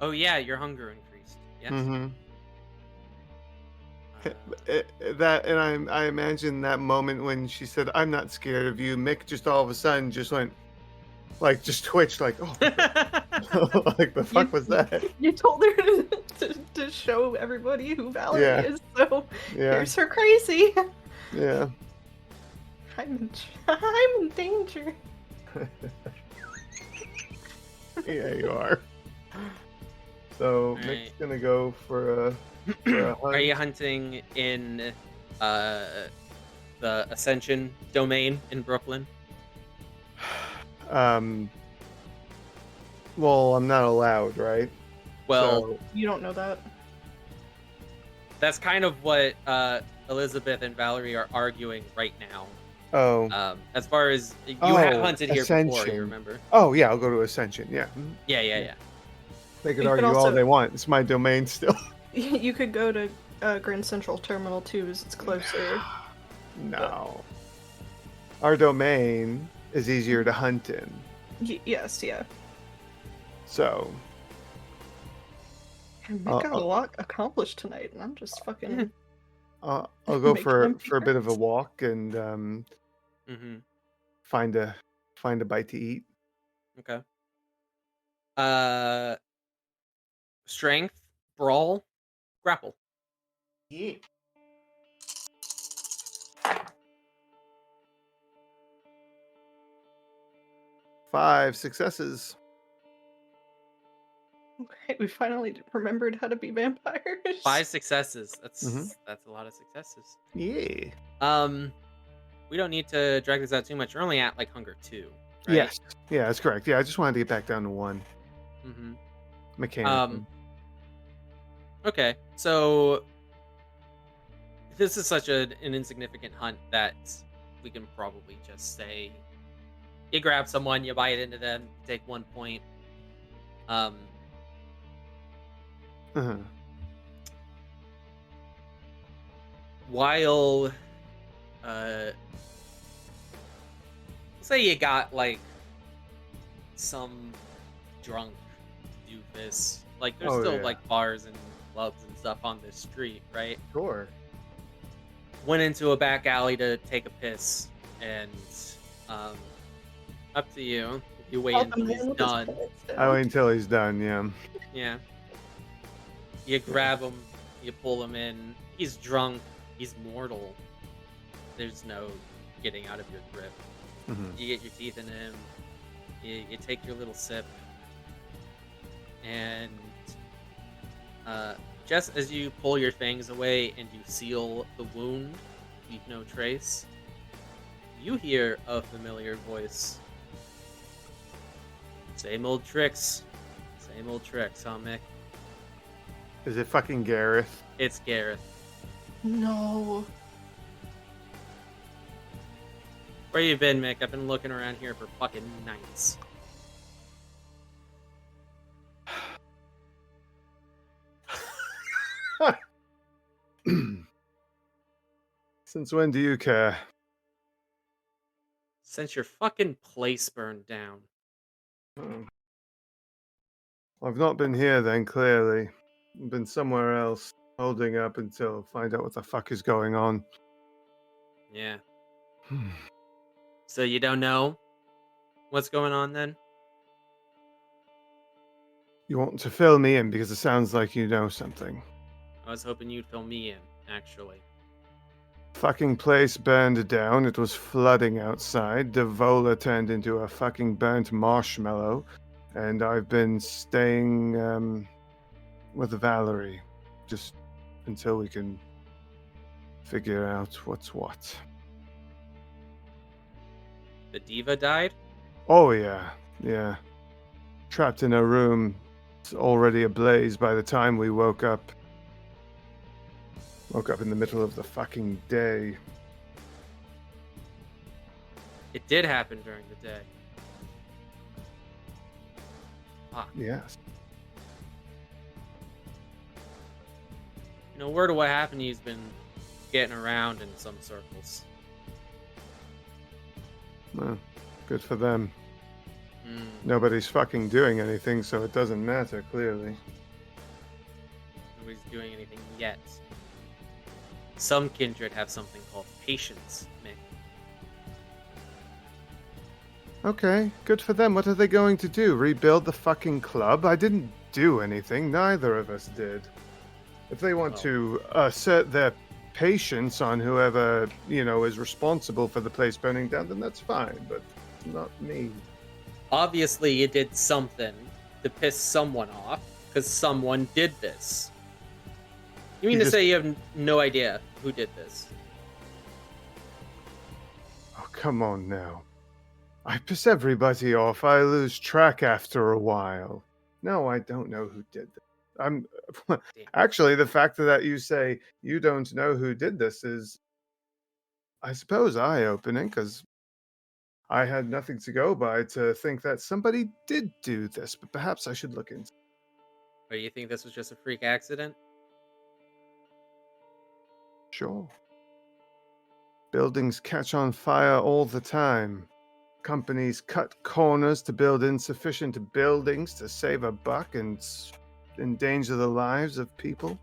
Oh yeah, your hunger increased. Yes. Mm-hmm. Uh, That, and I imagine that moment when she said, "I'm not scared of you." Mick just all of a sudden just went, like, just twitched, like, "Oh, like the fuck was that?" You told her to show everybody who Valerie Yeah. is, so Yeah, here's her crazy. yeah. I'm in danger. Yeah, you are. So Right. Mick's gonna go for a hunt. Are you hunting in the Ascension domain in Brooklyn? Well, I'm not allowed, right? Well, So- You don't know that. that's kind of what Elizabeth and Valerie are arguing right now. oh, As far as you have Oh, hunted here before, Ascension. you remember? oh yeah, I'll go to Ascension. Yeah, Yeah. they could You could argue all also- they want. It's my domain still. You could go to Grand Central Terminal 2 as it's closer. No, our domain is easier to hunt in. Yes, yeah. So And Uh, Mick got a lot accomplished tonight, and I'm just fucking. I'll go Make for empty a bit of a threats. walk and Mm-hmm. find a bite to eat. Okay. Strength, brawl, grapple. Yeah. 5 successes. Okay, we finally remembered how to be vampires. 5 successes. That's Mhm. that's a lot of successes. Yeah. We don't need to drag this out too much. We're only at like hunger 2, right? Yes. Yeah, that's correct. Yeah, I just wanted to get back down to 1 Mm-hmm. mechanically. Okay, so this is such an insignificant hunt that we can probably just say you grab someone, you bite into them, take 1 point. Uh-huh. While say you got like some drunk doofus, like there's Oh, still yeah. like bars and clubs and stuff on this street, right? Sure. Went into a back alley to take a piss, and up to you if you wait Help until him he's in with his done. pants down. I wait until he's done, yeah. Yeah. You grab him, you pull him in. He's drunk, he's mortal. There's no getting out of your grip. Mhm. You get your teeth in him, you take your little sip, and just as you pull your fangs away and you seal the wound, leave no trace, you hear a familiar voice. Same old tricks, huh, Mick? Is it fucking Gareth? It's Gareth. No. Where you been, Mick? I've been looking around here for fucking nights. Since when do you care? Since your fucking place burned down. Oh. I've not been here then, clearly. I've been somewhere else, holding up until find out what the fuck is going on. Yeah. So you don't know what's going on then? You want to fill me in because it sounds like you know something. I was hoping you'd fill me in, actually. Fucking place burned down. It was flooding outside. Devola turned into a fucking burnt marshmallow. And I've been staying with Valerie just until we can figure out what's what. The diva died? Oh, yeah. Yeah. Trapped in a room. It's already ablaze by the time we woke up. Woke up in the middle of the fucking day. It did happen during the day. Fuck. Yes. No word of what happened to you's been getting around in some circles. Well, good for them. Mm. Nobody's fucking doing anything, so it doesn't matter, clearly. Nobody's doing anything yet. Some kindred have something called patience, Mick. Okay, good for them. What are they going to do? Rebuild the fucking club? I didn't do anything. Neither of us did. If they want to assert their patience on whoever, is responsible for the place burning down, then that's fine, but not me. Obviously, you did something to piss someone off, because someone did this. You mean to say you have no idea who did this? Oh, come on now. I piss everybody off. I lose track after a while. No, I don't know who did this. Actually, the fact that you say you don't know who did this is, I suppose, eye-opening, because I had nothing to go by to think that somebody did do this, but perhaps I should look into it. Or you think this was just a freak accident? Sure. Buildings catch on fire all the time. Companies cut corners to build insufficient buildings to save a buck and endanger the lives of people.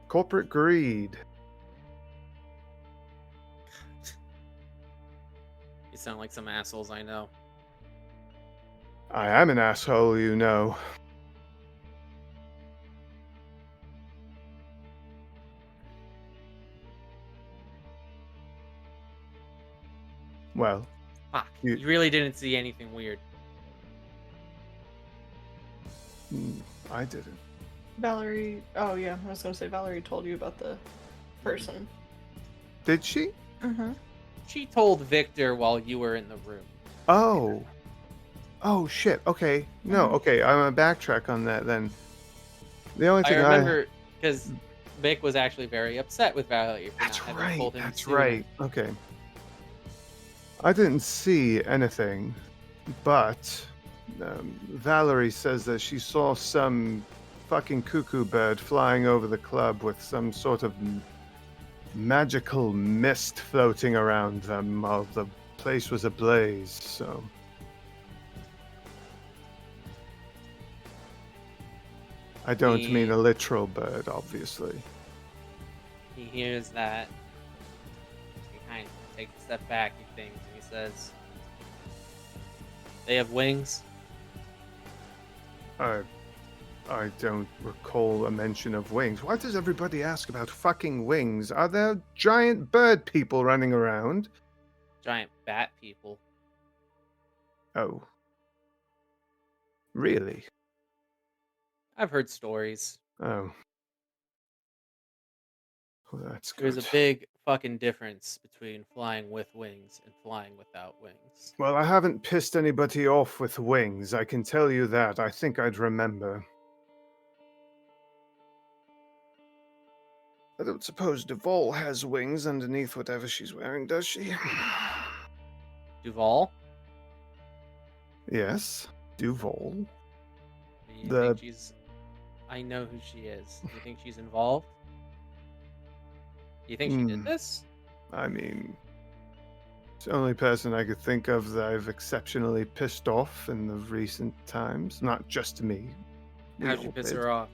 Corporate greed. You sound like some assholes I know. I am an asshole, you know. Well, Fuck. You really didn't see anything weird. I didn't. Valerie. Oh, yeah. I was going to say Valerie told you about the person. Did she? Mm-hmm. She told Victor while you were in the room. Oh. Oh, shit. Okay. No, okay. I'm going to backtrack on that then. The only thing I remember because Mick was actually very upset with Valerie for not having told him That's sooner. right. Okay. I didn't see anything, but Valerie says that she saw some fucking cuckoo bird flying over the club with some sort of magical mist floating around them while the place was ablaze, so... I don't mean a literal bird, obviously. He hears that. He kind of takes a step back, he thinks, and he says, "They have wings?" I don't recall a mention of wings. Why does everybody ask about fucking wings? Are there giant bird people running around? Giant bat people. Oh. Really? I've heard stories. Oh. Well, that's good. There's a big fucking difference between flying with wings and flying without wings. Well, I haven't pissed anybody off with wings, I can tell you that. I think I'd remember. I don't suppose Duval has wings underneath whatever she's wearing, does she? Duval? Yes, Duval. Do you think she's... I know who she is. Do you think she's involved? Do you think she did this? I mean, It's the only person I could think of that I've exceptionally pissed off in the recent times. Not just me. We How'd you all piss did. her off?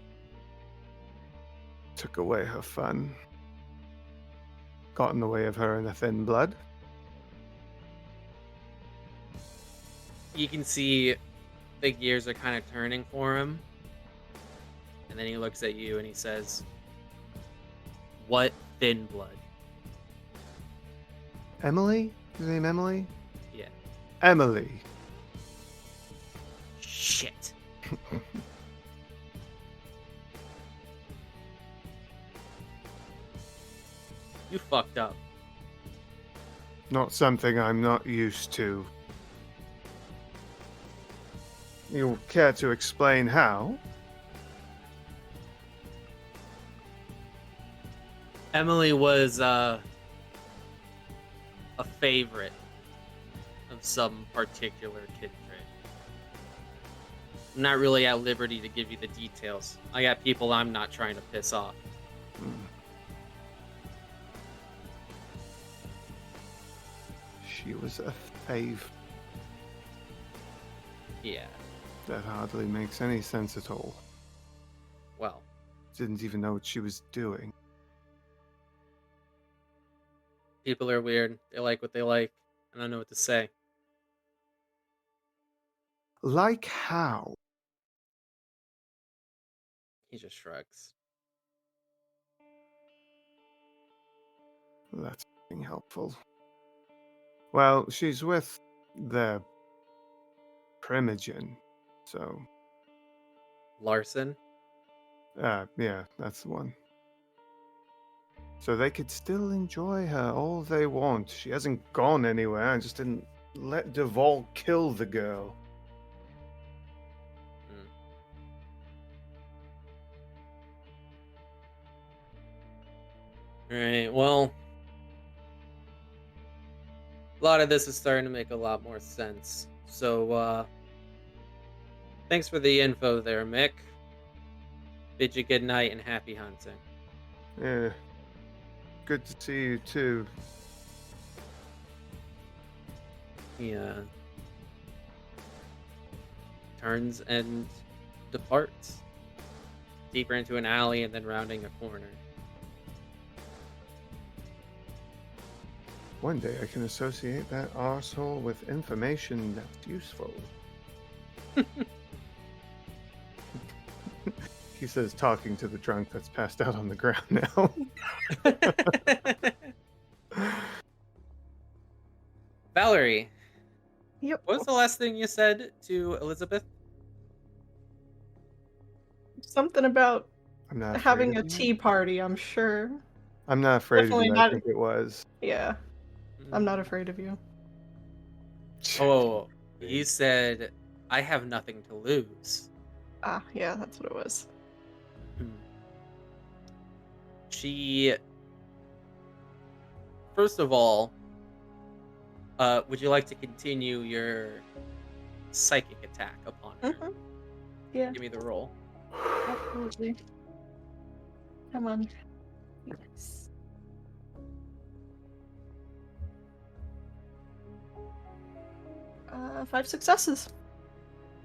Took away her fun. Got in the way of her and the thin blood. You can see the gears are kind of turning for him. And then he looks at you and he says, "What thin blood?" Emily? Is her name Emily? Yeah. Emily. Shit. You fucked up. Not something I'm not used to. You care to explain how? Emily was a favorite of some particular Kindred. I'm not really at liberty to give you the details. I got people I'm not trying to piss off. She was a fave. Yeah, That hardly makes any sense at all. well, Didn't even know what she was doing. people are weird. They like what they like. I don't know what to say. Like how? He just shrugs. That's being helpful. Well, she's with the Primogen, so Larson? yeah, that's the one. So they could still enjoy her all they want. She hasn't gone anywhere. I just didn't let Duval kill the girl. Alright, well, a lot of this is starting to make a lot more sense. So, thanks for the info there, Mick. Bid you good night and happy hunting. Yeah. Good to see you too. He turns and departs deeper into an alley and then rounding a corner. One day I can associate that arsehole with information that's useful. He says, talking to the drunk that's passed out on the ground now. Valerie, Yep. what was the last thing you said to Elizabeth? Something about I'm not having afraid a of you. tea party, I'm sure. I'm not afraid Definitely of you. not- I think it was. Yeah, I'm not afraid of you. Oh, you said, "I have nothing to lose." Ah, yeah, that's what it was. She, first of all, would you like to continue your psychic attack upon her? Mm-hmm. Yeah, Give me the roll. absolutely. Come on. Yes. Five successes.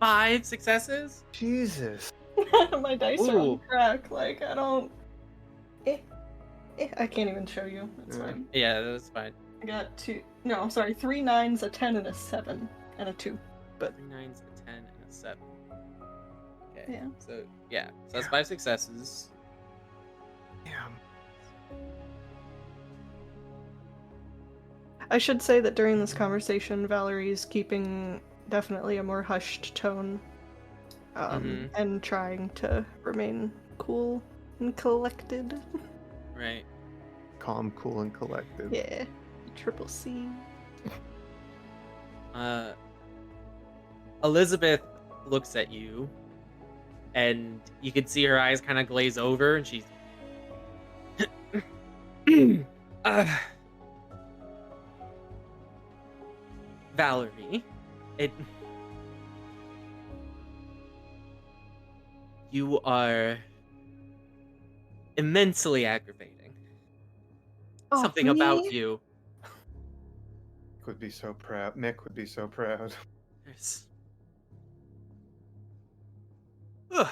5 successes? Jesus. My dice are on Ooh. crack. Like, I don't. I can't even show you. It's Yeah. fine. Yeah, that's fine. I got 2. No, I'm sorry. 3 9s, a 10, and a 7, and a 2. 3 9s, a 10, and a 7. Okay. Yeah. So, yeah. So that's 5 successes. Yeah. I should say that during this conversation, Valerie's keeping definitely a more hushed tone, and trying to remain cool and collected. Right. Calm, cool, and collected. Yeah, triple C. Elizabeth looks at you, and you can see her eyes kind of glaze over, and she's... Valerie, you are immensely aggravating. Oh, Something about me? you. would be so proud. Mick would be so proud. There's... Ugh.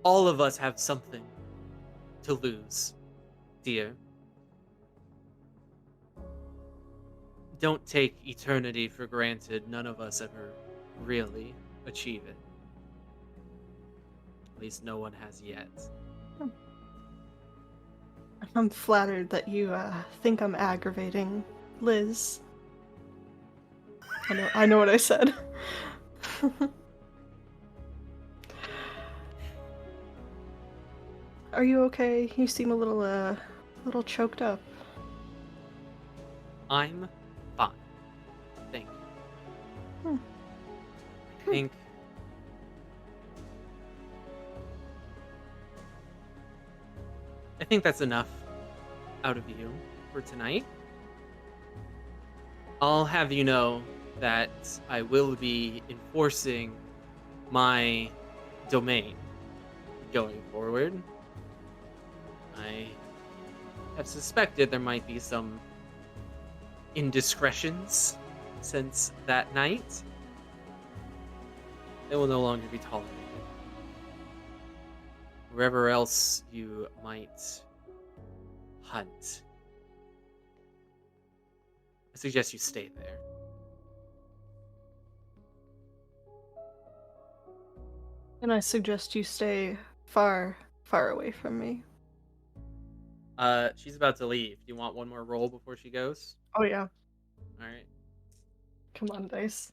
All of us have something to lose, dear. Don't take eternity for granted. None of us ever really achieve it. At least no one has yet. I'm flattered that you think I'm aggravating, Liz. I know what I said. Are you okay? You seem a little choked up. I'm fine. Thank you. I think that's enough out of you for tonight. I'll have you know that I will be enforcing my domain going forward. I have suspected there might be some indiscretions since that night. They will no longer be tolerated. Wherever else you might hunt, I suggest you stay there. And I suggest you stay far, far away from me. She's about to leave. Do you want one more roll before she goes? Oh yeah. All right. Come on, dice.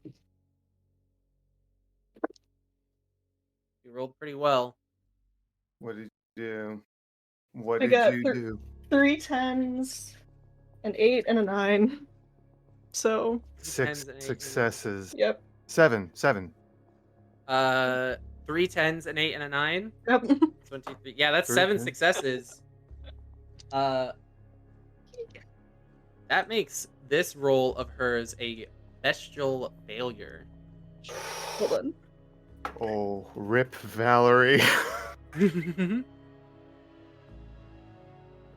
You rolled pretty well. What did you do? What I did got you do? 3 10s, an 8, and a 9. So, 6 10s and 8 successes. yep. 7. 3 10s, an 8, and a 9. Yep. 23. Yeah, that's 3 7 10s. successes. That makes this roll of hers a bestial failure. Hold on. Oh, rip Valerie.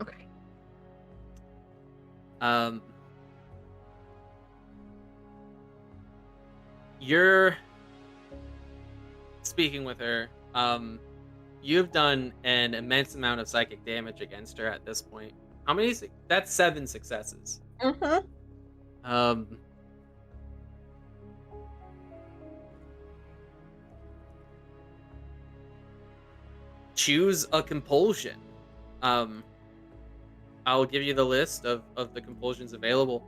Okay. You're speaking with her. You've done an immense amount of psychic damage against her at this point. How many? That's 7 successes. Mm-hmm. Choose a compulsion. I'll give you the list of the compulsions available.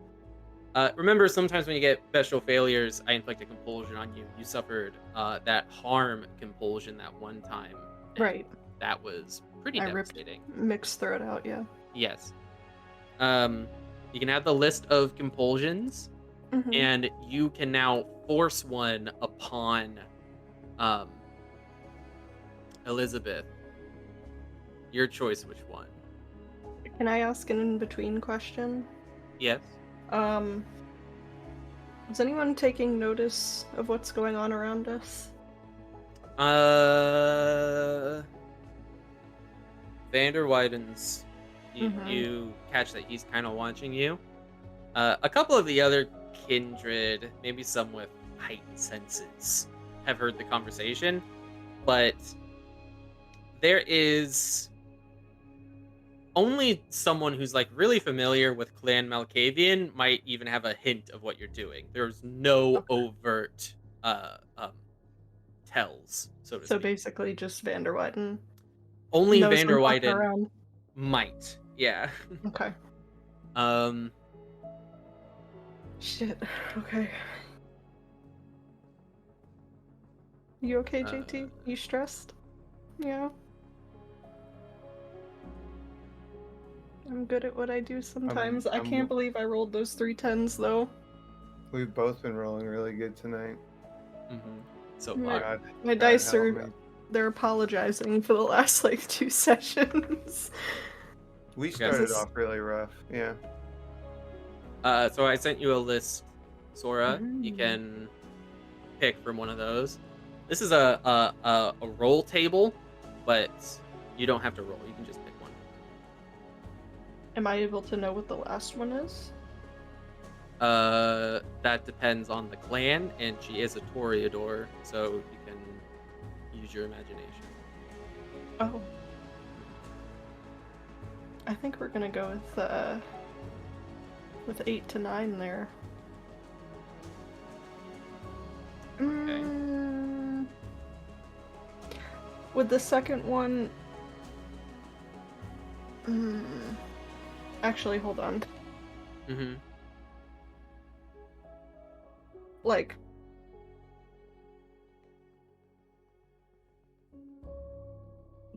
Remember, sometimes when you get bestial failures, I inflict a compulsion on you. You suffered that harm compulsion that one time. Right. That was pretty devastating. Mick's throat out, yeah. Yes. You can have the list of compulsions, Mm-hmm. and you can now force one upon Elizabeth. Your choice, which one? Can I ask an in-between question? Yes. Is anyone taking notice of what's going on around us? Vander Wyden's. Mhm. You catch that he's kind of watching you. A couple of the other kindred, maybe some with heightened senses, have heard the conversation, but there is only someone who's like really familiar with Clan Malkavian might even have a hint of what you're doing. There's no overt tells, so to So speak. basically just Vander Wyden. Only knows Vander I'm walking Wyden around. might. Yeah. Okay. Shit. Okay. You okay, JT? You stressed? Yeah. I'm good at what I do sometimes. I can't believe I rolled those 3 10s though. We've both been rolling really good tonight. So My dice they're apologizing for the last like 2 sessions. We started off really rough, yeah. So I sent you a list, Sora. You can pick from one of those. This is a roll table, but you don't have to roll. You can just pick one. Am I able to know what the last one is? That depends on the clan, and she is a Toreador, so you can use your imagination. Oh. I think we're gonna go with 8 to 9 there. Okay. With the second one... Actually, hold on. Mm-hmm. Like...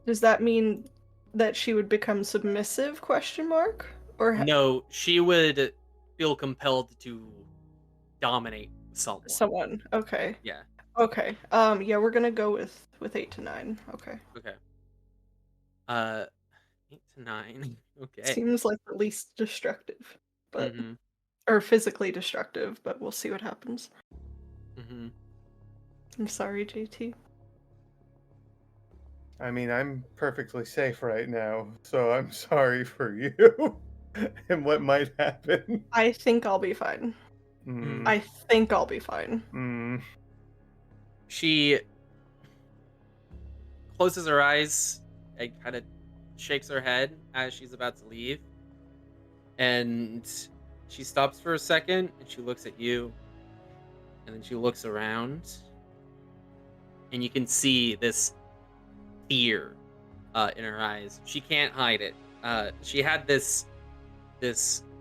Does that mean that she would become submissive, question mark? Or No, she would feel compelled to dominate someone. someone? Okay. Yeah. Okay. Yeah, we're gonna go with 8 to 9. Okay. Okay. 8 to 9. Okay. Seems like the least destructive, but Mm-hmm. or physically destructive, but we'll see what happens. Mm-hmm. I'm sorry, JT. I mean, I'm perfectly safe right now, so I'm sorry for you and what might happen. I think I'll be fine. Mm, I think I'll be fine. She closes her eyes and kind of shakes her head as she's about to leave. And she stops for a second and she looks at you. And then she looks around. And you can see this fear in her eyes. She can't hide it. She had this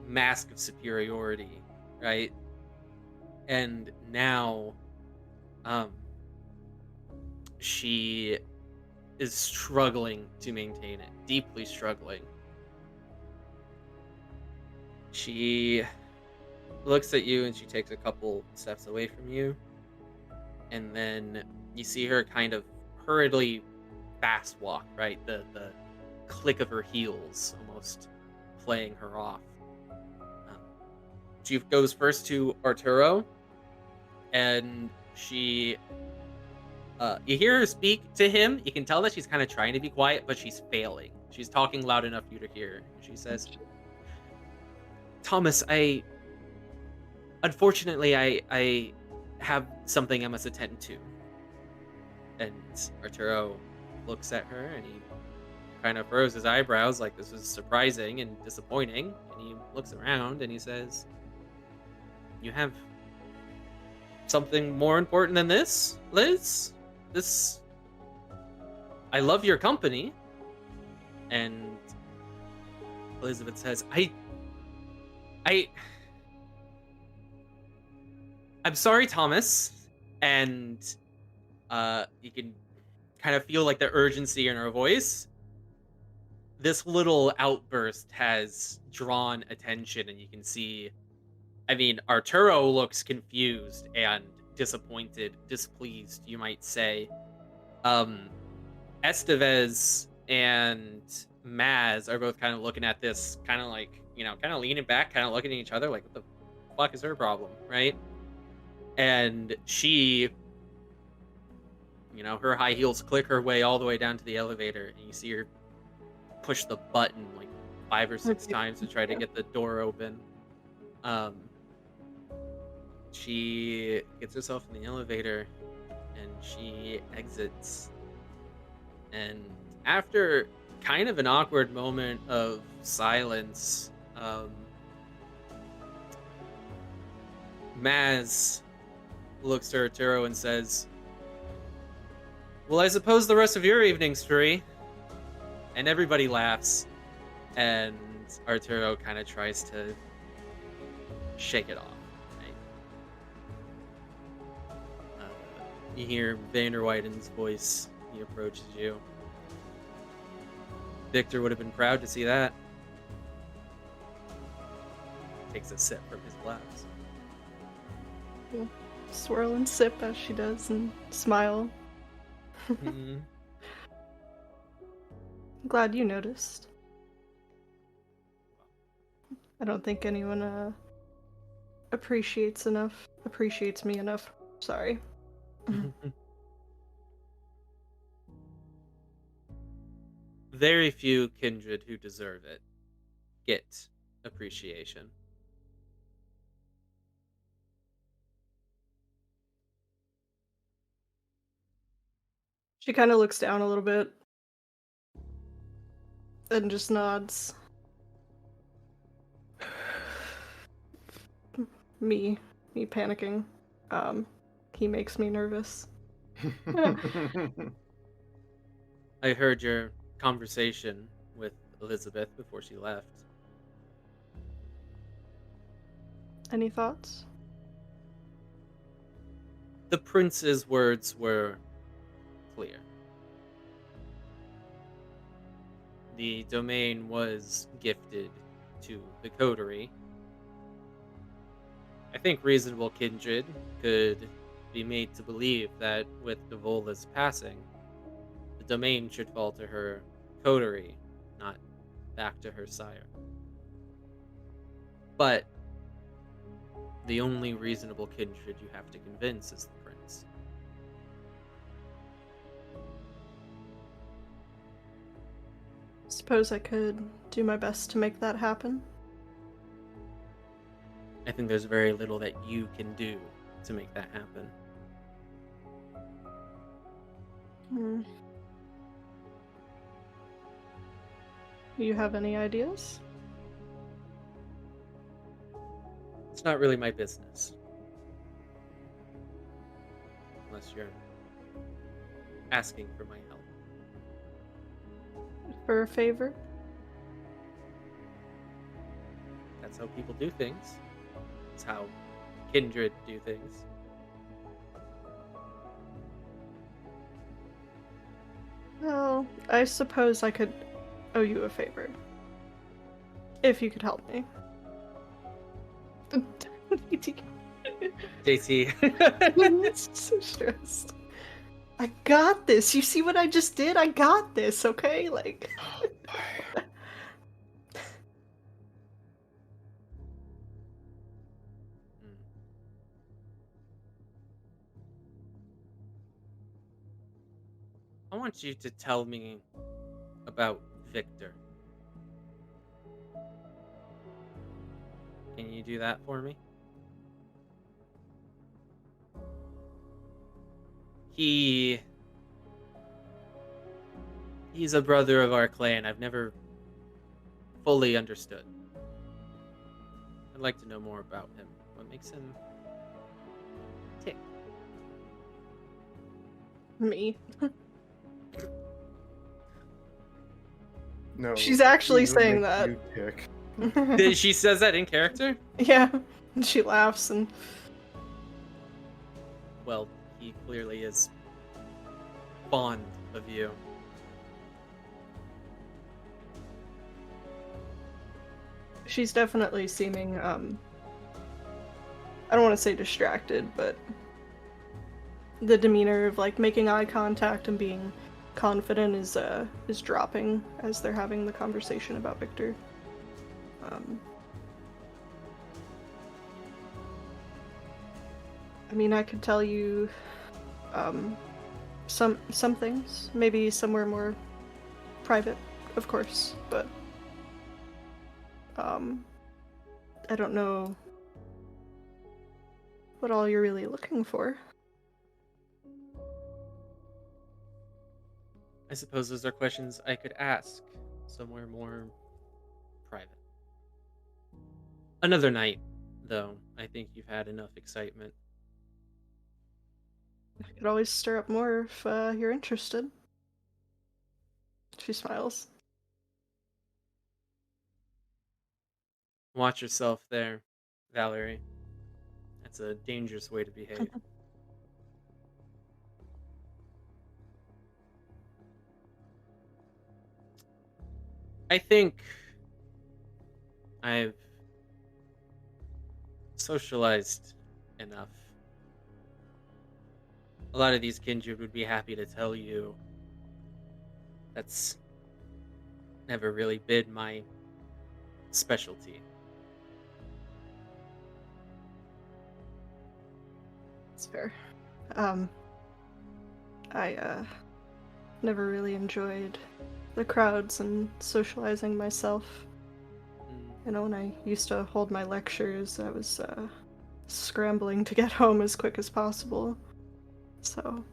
mask of superiority, right? And now she is struggling to maintain it, deeply struggling. She looks at you and she takes a couple steps away from you. And then you see her kind of hurriedly fast walk, right? The click of her heels almost playing her off. She goes first to Arturo, and she you hear her speak to him. You can tell that she's kind of trying to be quiet, but she's failing. She's talking loud enough for you to hear. She says, Thomas, unfortunately, I have something I must attend to. And Arturo looks at her and he kind of furrows his eyebrows like this is surprising and disappointing. And he looks around and he says, you have something more important than this, Liz? I love your company. And Elizabeth says, I'm sorry, Thomas. And you can kind of feel like the urgency in her voice. This little outburst has drawn attention, and you can see, I mean, Arturo looks confused and disappointed, displeased, you might say. Estevez and Maz are both kind of looking at this, kind of like, kind of leaning back, kind of looking at each other like, what the fuck is her problem, right? And she, her high heels click her way all the way down to the elevator, and you see her push the button like 5 or 6 times to try to get the door open. She gets herself in the elevator, and she exits. And after kind of an awkward moment of silence, Maz looks to Arturo and says, well, I suppose the rest of your evening's free. And everybody laughs. And Arturo kind of tries to shake it off. Right? You hear Vanderwyden's voice. He approaches you. Victor would have been proud to see that. Takes a sip from his glass. We'll swirl and sip as she does and smile. Mm-hmm. I'm glad you noticed. I don't think anyone appreciates me enough. Sorry. Very few kindred who deserve it. get appreciation. She kind of looks down a little bit and just nods. Me panicking. He makes me nervous. I heard your conversation with Elizabeth before she left. Any thoughts? The prince's words were clear. The domain was gifted to the coterie. I think reasonable Kindred could be made to believe that with Devola's passing, the domain should fall to her coterie, not back to her sire. But the only reasonable Kindred you have to convince is the prince. Suppose I could do my best to make that happen. I think there's very little that you can do to make that happen. You have any ideas? It's not really my business. Unless you're asking for my help. For a favor? That's how people do things. It's how Kindred do things. Well, I suppose I could owe you a favor. If you could help me. JT. I'm so stressed. I got this. You see what I just did? I got this, okay? Like... I want you to tell me about Victor. Can you do that for me? He's a brother of our clan. I've never fully understood. I'd like to know more about him. What makes him tick? Me. No. She's actually he would saying make that. you tick. She says that in character? Yeah. And she laughs and... Well, he clearly is fond of you. She's definitely seeming, I don't want to say distracted, but the demeanor of, like, making eye contact and being confident is dropping as they're having the conversation about Victor. I mean, I could tell you, some things, maybe somewhere more private, of course, but, I don't know what all you're really looking for. I suppose those are questions I could ask somewhere more private. Another night, though. I think you've had enough excitement. I could always stir up more if you're interested. She smiles. Watch yourself there, Valerie. That's a dangerous way to behave. I think I've socialized enough. A lot of these kindred would be happy to tell you that's never really been my specialty. That's fair. I never really enjoyed the crowds and socializing myself. You know, when I used to hold my lectures, I was scrambling to get home as quick as possible. So,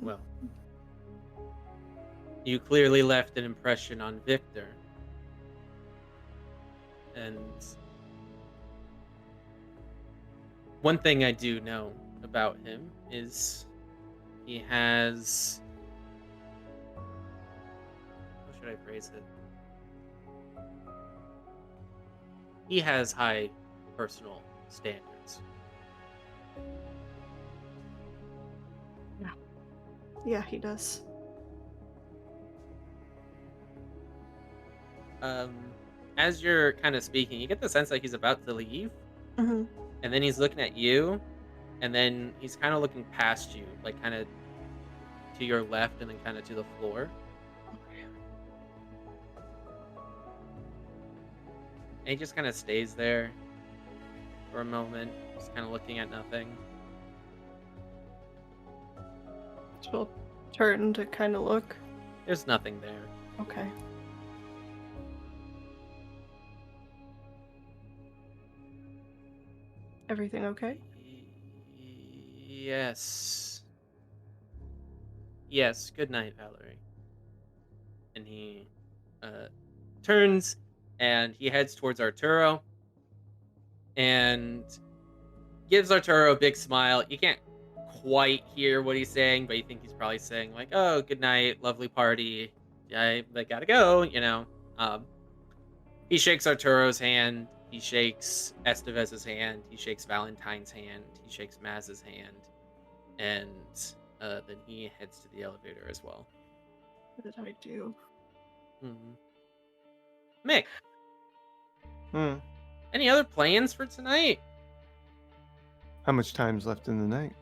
Well, you clearly left an impression on Victor. And one thing I do know about him is he has... How should I phrase it? He has high personal standards. yeah, he does. As you're kind of speaking, you get the sense that he's about to leave, Mm-hmm. and then he's looking at you, and then he's kind of looking past you, like kind of to your left and then kind of to the floor. And he just kind of stays there for a moment, just kind of looking at nothing. She'll turn to kind of look. There's nothing there. Okay. Everything okay? Yes. Yes, good night, Valerie. And he turns and he heads towards Arturo and gives Arturo a big smile. You can't quite hear what he's saying, but you think he's probably saying like, "Oh, good night, lovely party. I gotta go," you know. He shakes Arturo's hand. He shakes Estevez's hand. He shakes Valentine's hand. He shakes Maz's hand, and then he heads to the elevator as well. What did I do? Mick, any other plans for tonight? How much time's left in the night?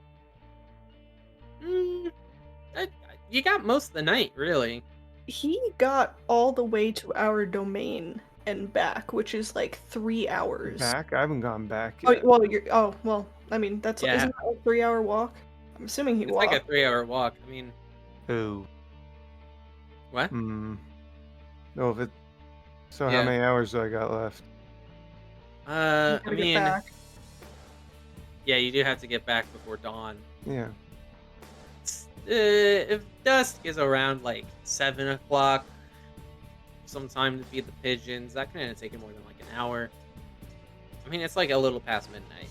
You got most of the night, really. He got all the way to our domain and back, which is like 3 hours. Back? I haven't gone back Oh yet. well, I mean, that's Yeah. isn't that a 3-hour walk? I'm assuming he It's walked. like a 3-hour walk. I mean, Ooh. what? No, if it. So Yeah. how many hours do I got left? I Gotta get mean, back. yeah, you do have to get back before dawn. Yeah. If dusk is around like 7 o'clock, sometime to feed the pigeons, that couldn't take you more than like an hour. I mean, it's like a little past midnight,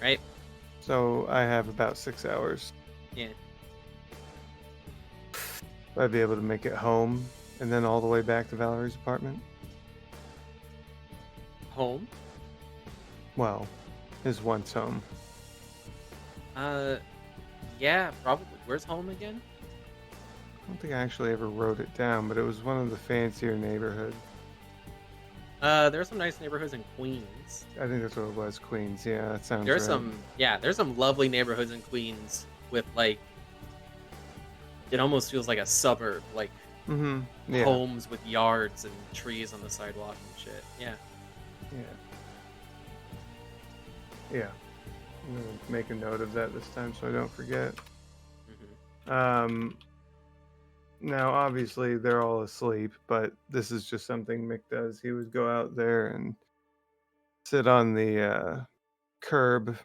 right? So I have about 6 hours. Yeah. I'd be able to make it home and then all the way back to Valerie's apartment. Home? Well, his once home. Yeah, probably. Where's home again? I don't think I actually ever wrote it down, but it was one of the fancier neighborhoods. There's some nice neighborhoods in Queens. I think that's what it was, Queens. Yeah, that sounds There's right. there's some lovely neighborhoods in Queens with like, it almost feels like a suburb, like Yeah. homes with yards and trees on the sidewalk and shit. Yeah. Yeah. I'm gonna make a note of that this time so I don't forget. Mm-hmm. Now obviously they're all asleep, but this is just something Mick does. He would go out there and sit on the curb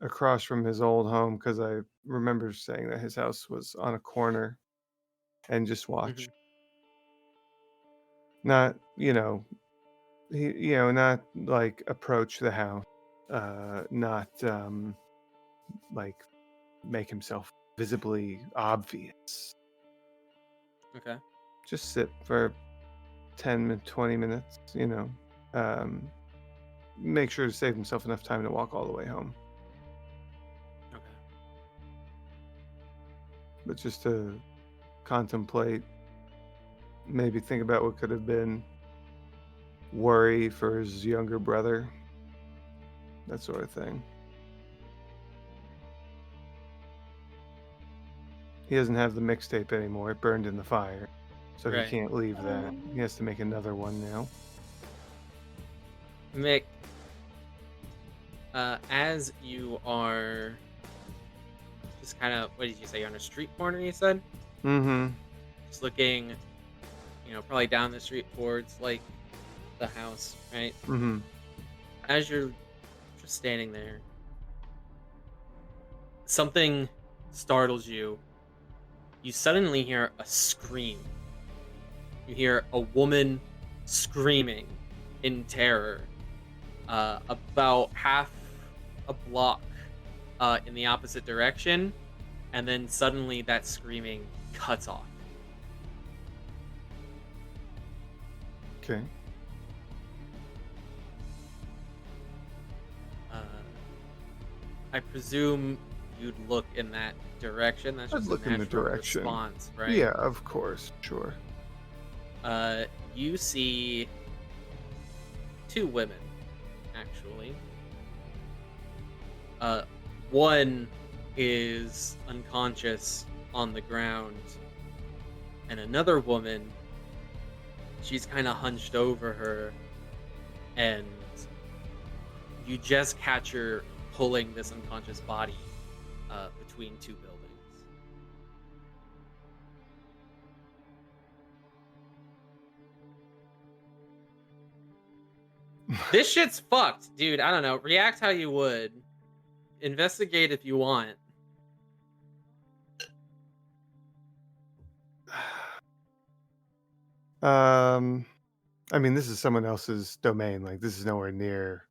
across from his old home, because I remember saying that his house was on a corner, and just watch. Not, not like approach the house, not like make himself visibly obvious. Okay. Just sit for 20 minutes, make sure to save himself enough time to walk all the way home. Okay. But just to contemplate, maybe think about what could have been, worry for his younger brother, that sort of thing. He doesn't have the mixtape anymore. It burned in the fire. So Right. he can't leave that. He has to make another one now. Mick, as you are just kind of, what did you say, on a street corner, you said? Mm-hmm. Just looking, probably down the street towards, like, the house, right? Mm-hmm. As you're just standing there, something startles you. You suddenly hear a scream. You hear a woman screaming in terror, about half a block in the opposite direction, and then suddenly that screaming cuts off. Okay. Uh, I presume you'd look in that direction. That's I'd just a look in the natural direction. response, right? Yeah, of course. Sure. You see two women, actually. One is unconscious on the ground, and another woman, she's kind of hunched over her, and you just catch her pulling this unconscious body between two buildings. This shit's fucked, dude. I don't know. React how you would. Investigate if you want. I mean, this is someone else's domain. Like, this is nowhere near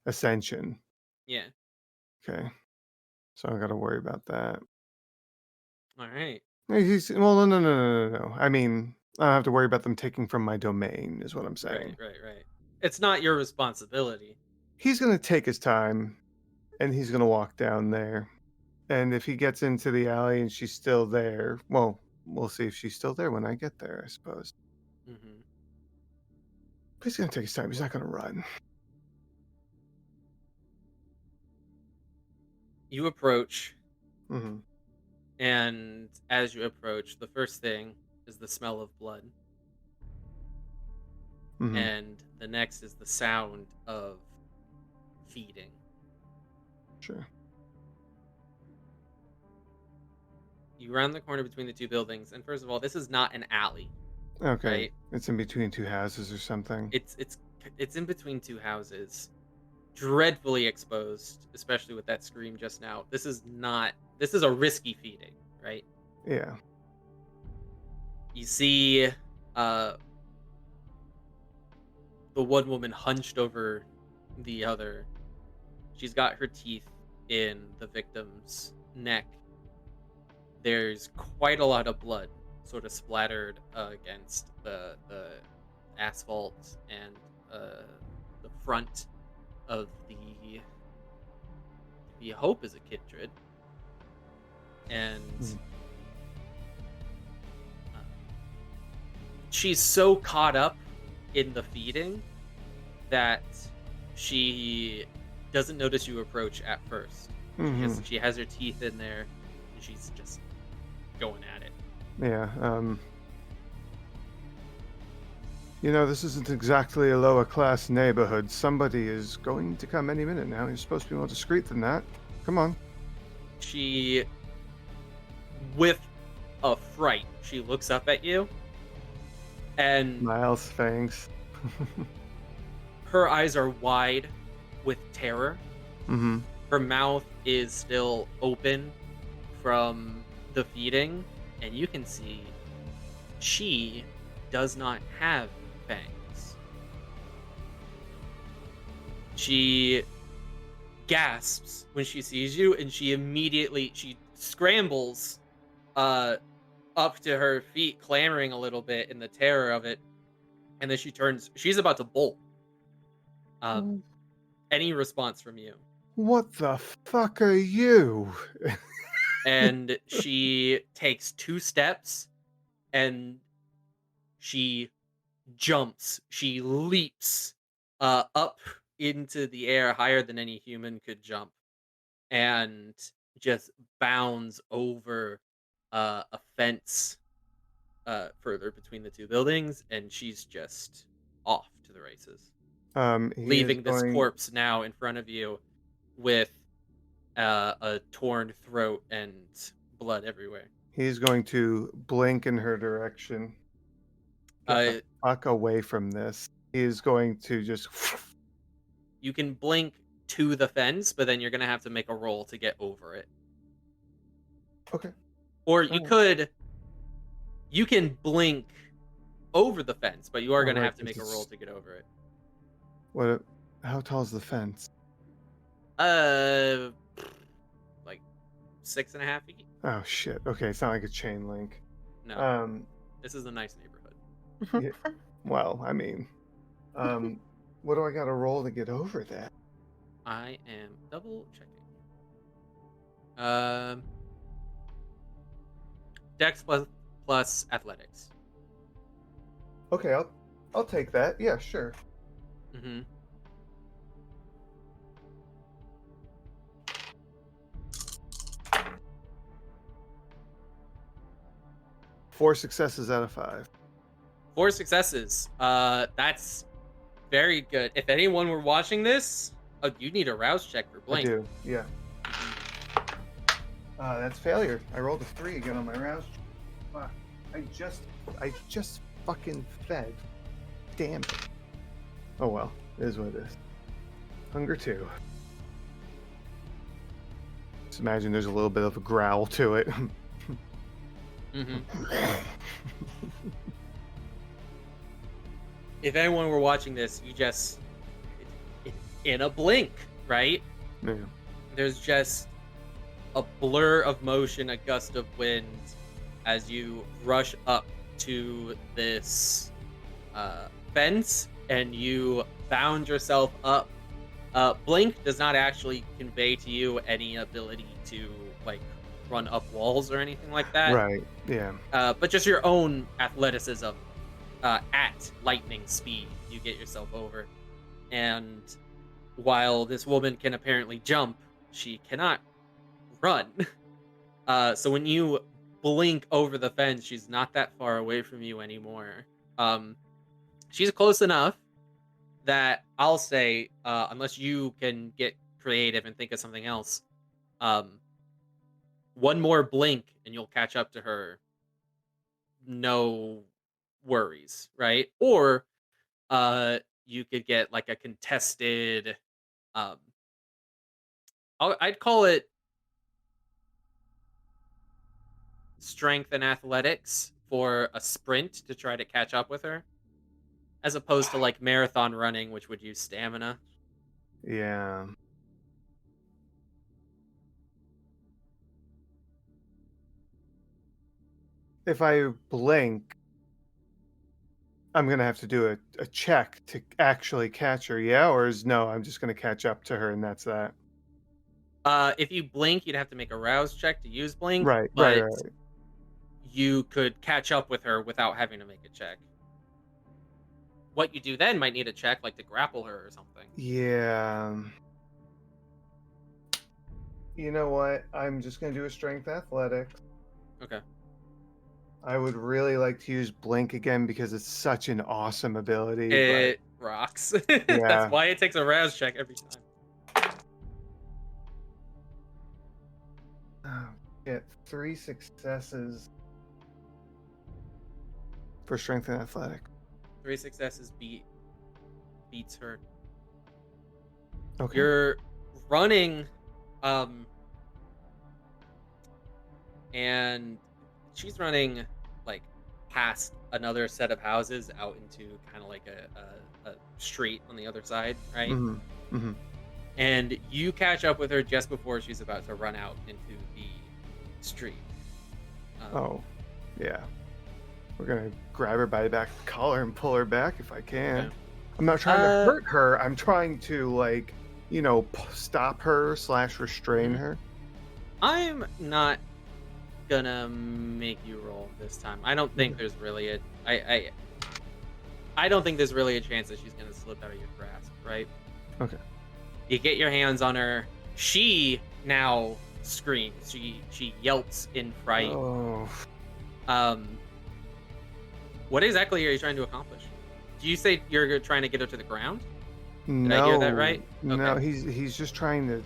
Ascension. Yeah. Okay. So I got to worry about that. All right. Well, no. I mean, I don't have to worry about them taking from my domain, is what I'm saying. Right. It's not your responsibility. He's going to take his time, and he's going to walk down there. And if he gets into the alley and she's still there, well, we'll see if she's still there when I get there, I suppose. Mm-hmm. But he's going to take his time. He's not going to run. You approach, Mm-hmm. and as you approach, the first thing is the smell of blood. Mm-hmm. And the next is the sound of feeding. Sure. You round the corner between the two buildings, and first of all, this is not an alley. Okay. Right? It's in between two houses or something. It's in between two houses. Dreadfully exposed, especially with that scream just now. This is a risky feeding, right? Yeah. You see the one woman hunched over the other. She's got her teeth in the victim's neck. There's quite a lot of blood sort of splattered against the asphalt and the front of the hope is a Kindred. And she's so caught up in the feeding that she doesn't notice you approach at first. Mm-hmm. She has her teeth in there, and she's just going at it. Yeah. This isn't exactly a lower class neighborhood. Somebody is going to come any minute now. You're supposed to be more discreet than that. Come on. She, with a fright, she looks up at you, and Miles, thanks. her eyes are wide with terror. Mm-hmm. Her mouth is still open from the feeding, and you can see she does not have fangs. She gasps when she sees you, and she scrambles up to her feet, clamoring a little bit in the terror of it, and then she's about to bolt. Any response from you? What the fuck are you? And she takes 2 steps, and she jumps. She leaps up into the air higher than any human could jump, and just bounds over a fence further between the two buildings, and she's just off to the races, leaving this corpse now in front of you with a torn throat and blood everywhere. He's going to blink in her direction. Get the fuck away from this. is going to just. You can blink to the fence, but then you're gonna have to make a roll to get over it. Okay. Or Alright. you can blink over the fence, but you are gonna Alright, have to make a roll to get over it. What? How tall is the fence? Uh, like 6.5 feet. Oh shit. Okay, it's not like a chain link. No, this is a nice neighborhood. Yeah, well, I mean, what do I got to roll to get over that? I am double checking. Dex plus athletics. Okay, I'll take that. Yeah, sure. Mm-hmm. 4 successes out of 5. 4 successes. That's very good. If anyone were watching this, you need a rouse check for I blink. do. Yeah. That's failure. I rolled a 3 again on my rouse. Fuck. I just fucking fed. Damn it. Oh well, it is what it is. Hunger 2. Just imagine there's a little bit of a growl to it. Mm-hmm. If anyone were watching this, you just in a blink, right? Yeah. There's just a blur of motion, a gust of wind as you rush up to this fence and you bound yourself up. Blink does not actually convey to you any ability to like run up walls or anything like that. Right. Yeah. But just your own athleticism at lightning speed, you get yourself over. And while this woman can apparently jump, she cannot run. So when you blink over the fence, she's not that far away from you anymore. She's close enough that I'll say, unless you can get creative and think of something else, one more blink and you'll catch up to her. No worries, right? Or you could get like a contested I'd call it strength and athletics for a sprint to try to catch up with her, as opposed to like marathon running, which would use stamina. Yeah. If I blink, I'm gonna have to do a check to actually catch her, yeah? Or is no, I'm just gonna catch up to her and that's that. If you blink, you'd have to make a rouse check to use blink, Right, right, but right. you could catch up with her without having to make a check. What you do then might need a check, like to grapple her or something. Yeah. You know what? I'm just gonna do a strength athletics. Okay. I would really like to use blink again because it's such an awesome ability. It rocks. Yeah. That's why it takes a rouse check every time. Oh, shit. 3 successes for strength and athletics. 3 successes beats her. Okay. You're running, and she's running like past another set of houses out into kind of like a street on the other side, right? Mm-hmm. Mm-hmm. And you catch up with her just before she's about to run out into the street. Oh, yeah. We're gonna grab her by the back of the collar and pull her back if I can. Okay. I'm not trying to hurt her. I'm trying to like, stop her / restrain her. I'm not gonna make you roll this time. I don't think there's really I don't think there's really a chance that she's gonna slip out of your grasp, right? Okay. You get your hands on her. She now screams. She yelps in fright. Oh. What exactly are you trying to accomplish? Do you say you're trying to get her to the ground? No, I hear that right? No, Okay. he's just trying to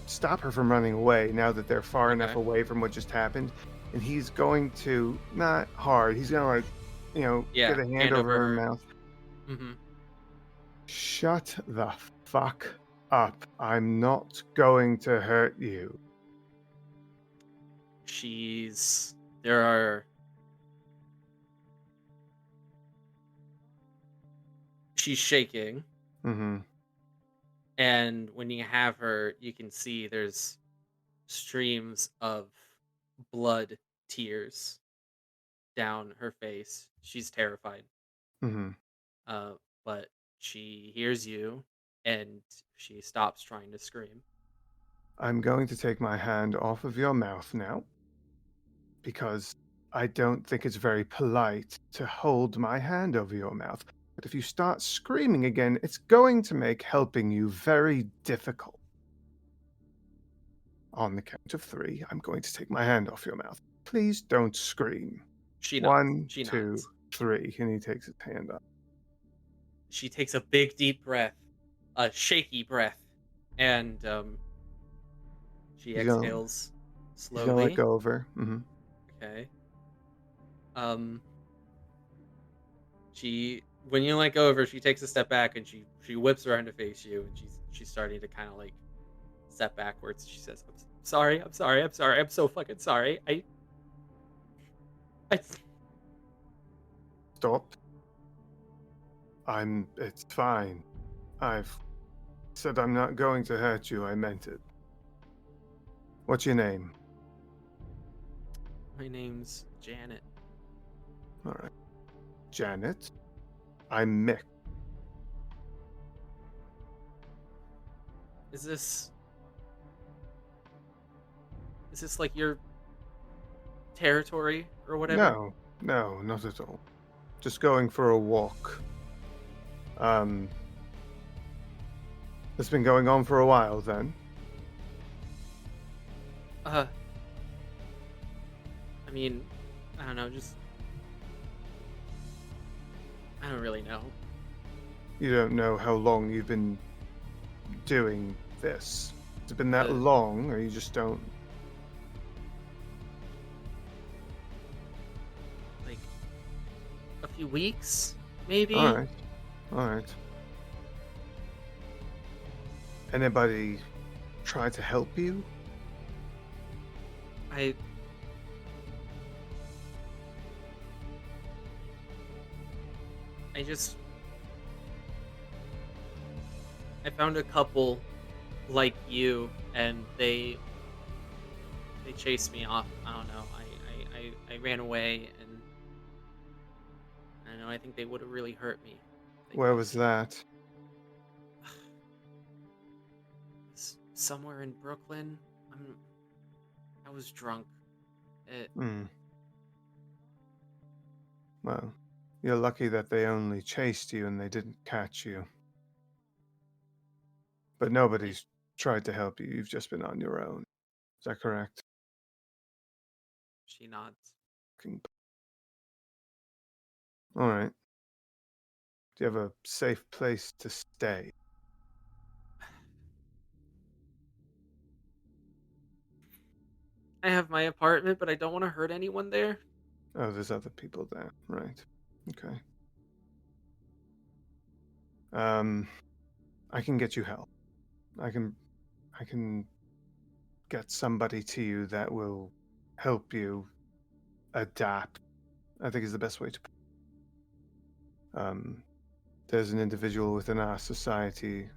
stop her from running away now that they're far enough Okay. away from what just happened. And he's going to, not hard, he's going to get a hand over her mouth. Mm-hmm. Shut the fuck up. I'm not going to hurt you. There are. She's shaking, Mm-hmm. and when you have her, you can see there's streams of blood tears down her face. She's terrified. Mm-hmm. Uh, but she hears you, and she stops trying to scream. I'm going to take my hand off of your mouth now, because I don't think it's very polite to hold my hand over your mouth. But if you start screaming again, it's going to make helping you very difficult. On the count of 3, I'm going to take my hand off your mouth. Please don't scream. She nods. 1, She 2, nods. 3, and he takes his hand off. She takes a big, deep breath, a shaky breath, and she He's gonna, exhales he's gonna let slowly. go of her. Mm-hmm. Okay. When you let go of her, she takes a step back and she whips around to face you, and she's starting to kind of like step backwards. She says, "I'm sorry. I'm sorry. I'm sorry. I'm so fucking sorry. I Stop. It's fine. I've said I'm not going to hurt you. I meant it. What's your name? My name's Janet." All right. Janet. I'm Mick. Is this like your territory or whatever? No, not at all. Just going for a walk. It's been going on for a while then. I mean, I don't know, I don't really know. You don't know how long you've been doing this. Has it been that Uh, long, or you just don't? Like a few weeks, maybe? All right. Anybody try to help you? I I found a couple like you, and they chased me off. I don't know. I ran away, and I don't know. I think they would have really hurt me. Where was that? Somewhere in Brooklyn. I was drunk. It, Well, you're lucky that they only chased you and they didn't catch you. But nobody's tried to help you. You've just been on your own. Is that correct? She nods. All right. Do you have a safe place to stay? I have my apartment, but I don't want to hurt anyone there. Oh, there's other people there. Right. Okay. I can get you help. I can get somebody to you that will help you adapt. I think is the best way to. There's an individual within our society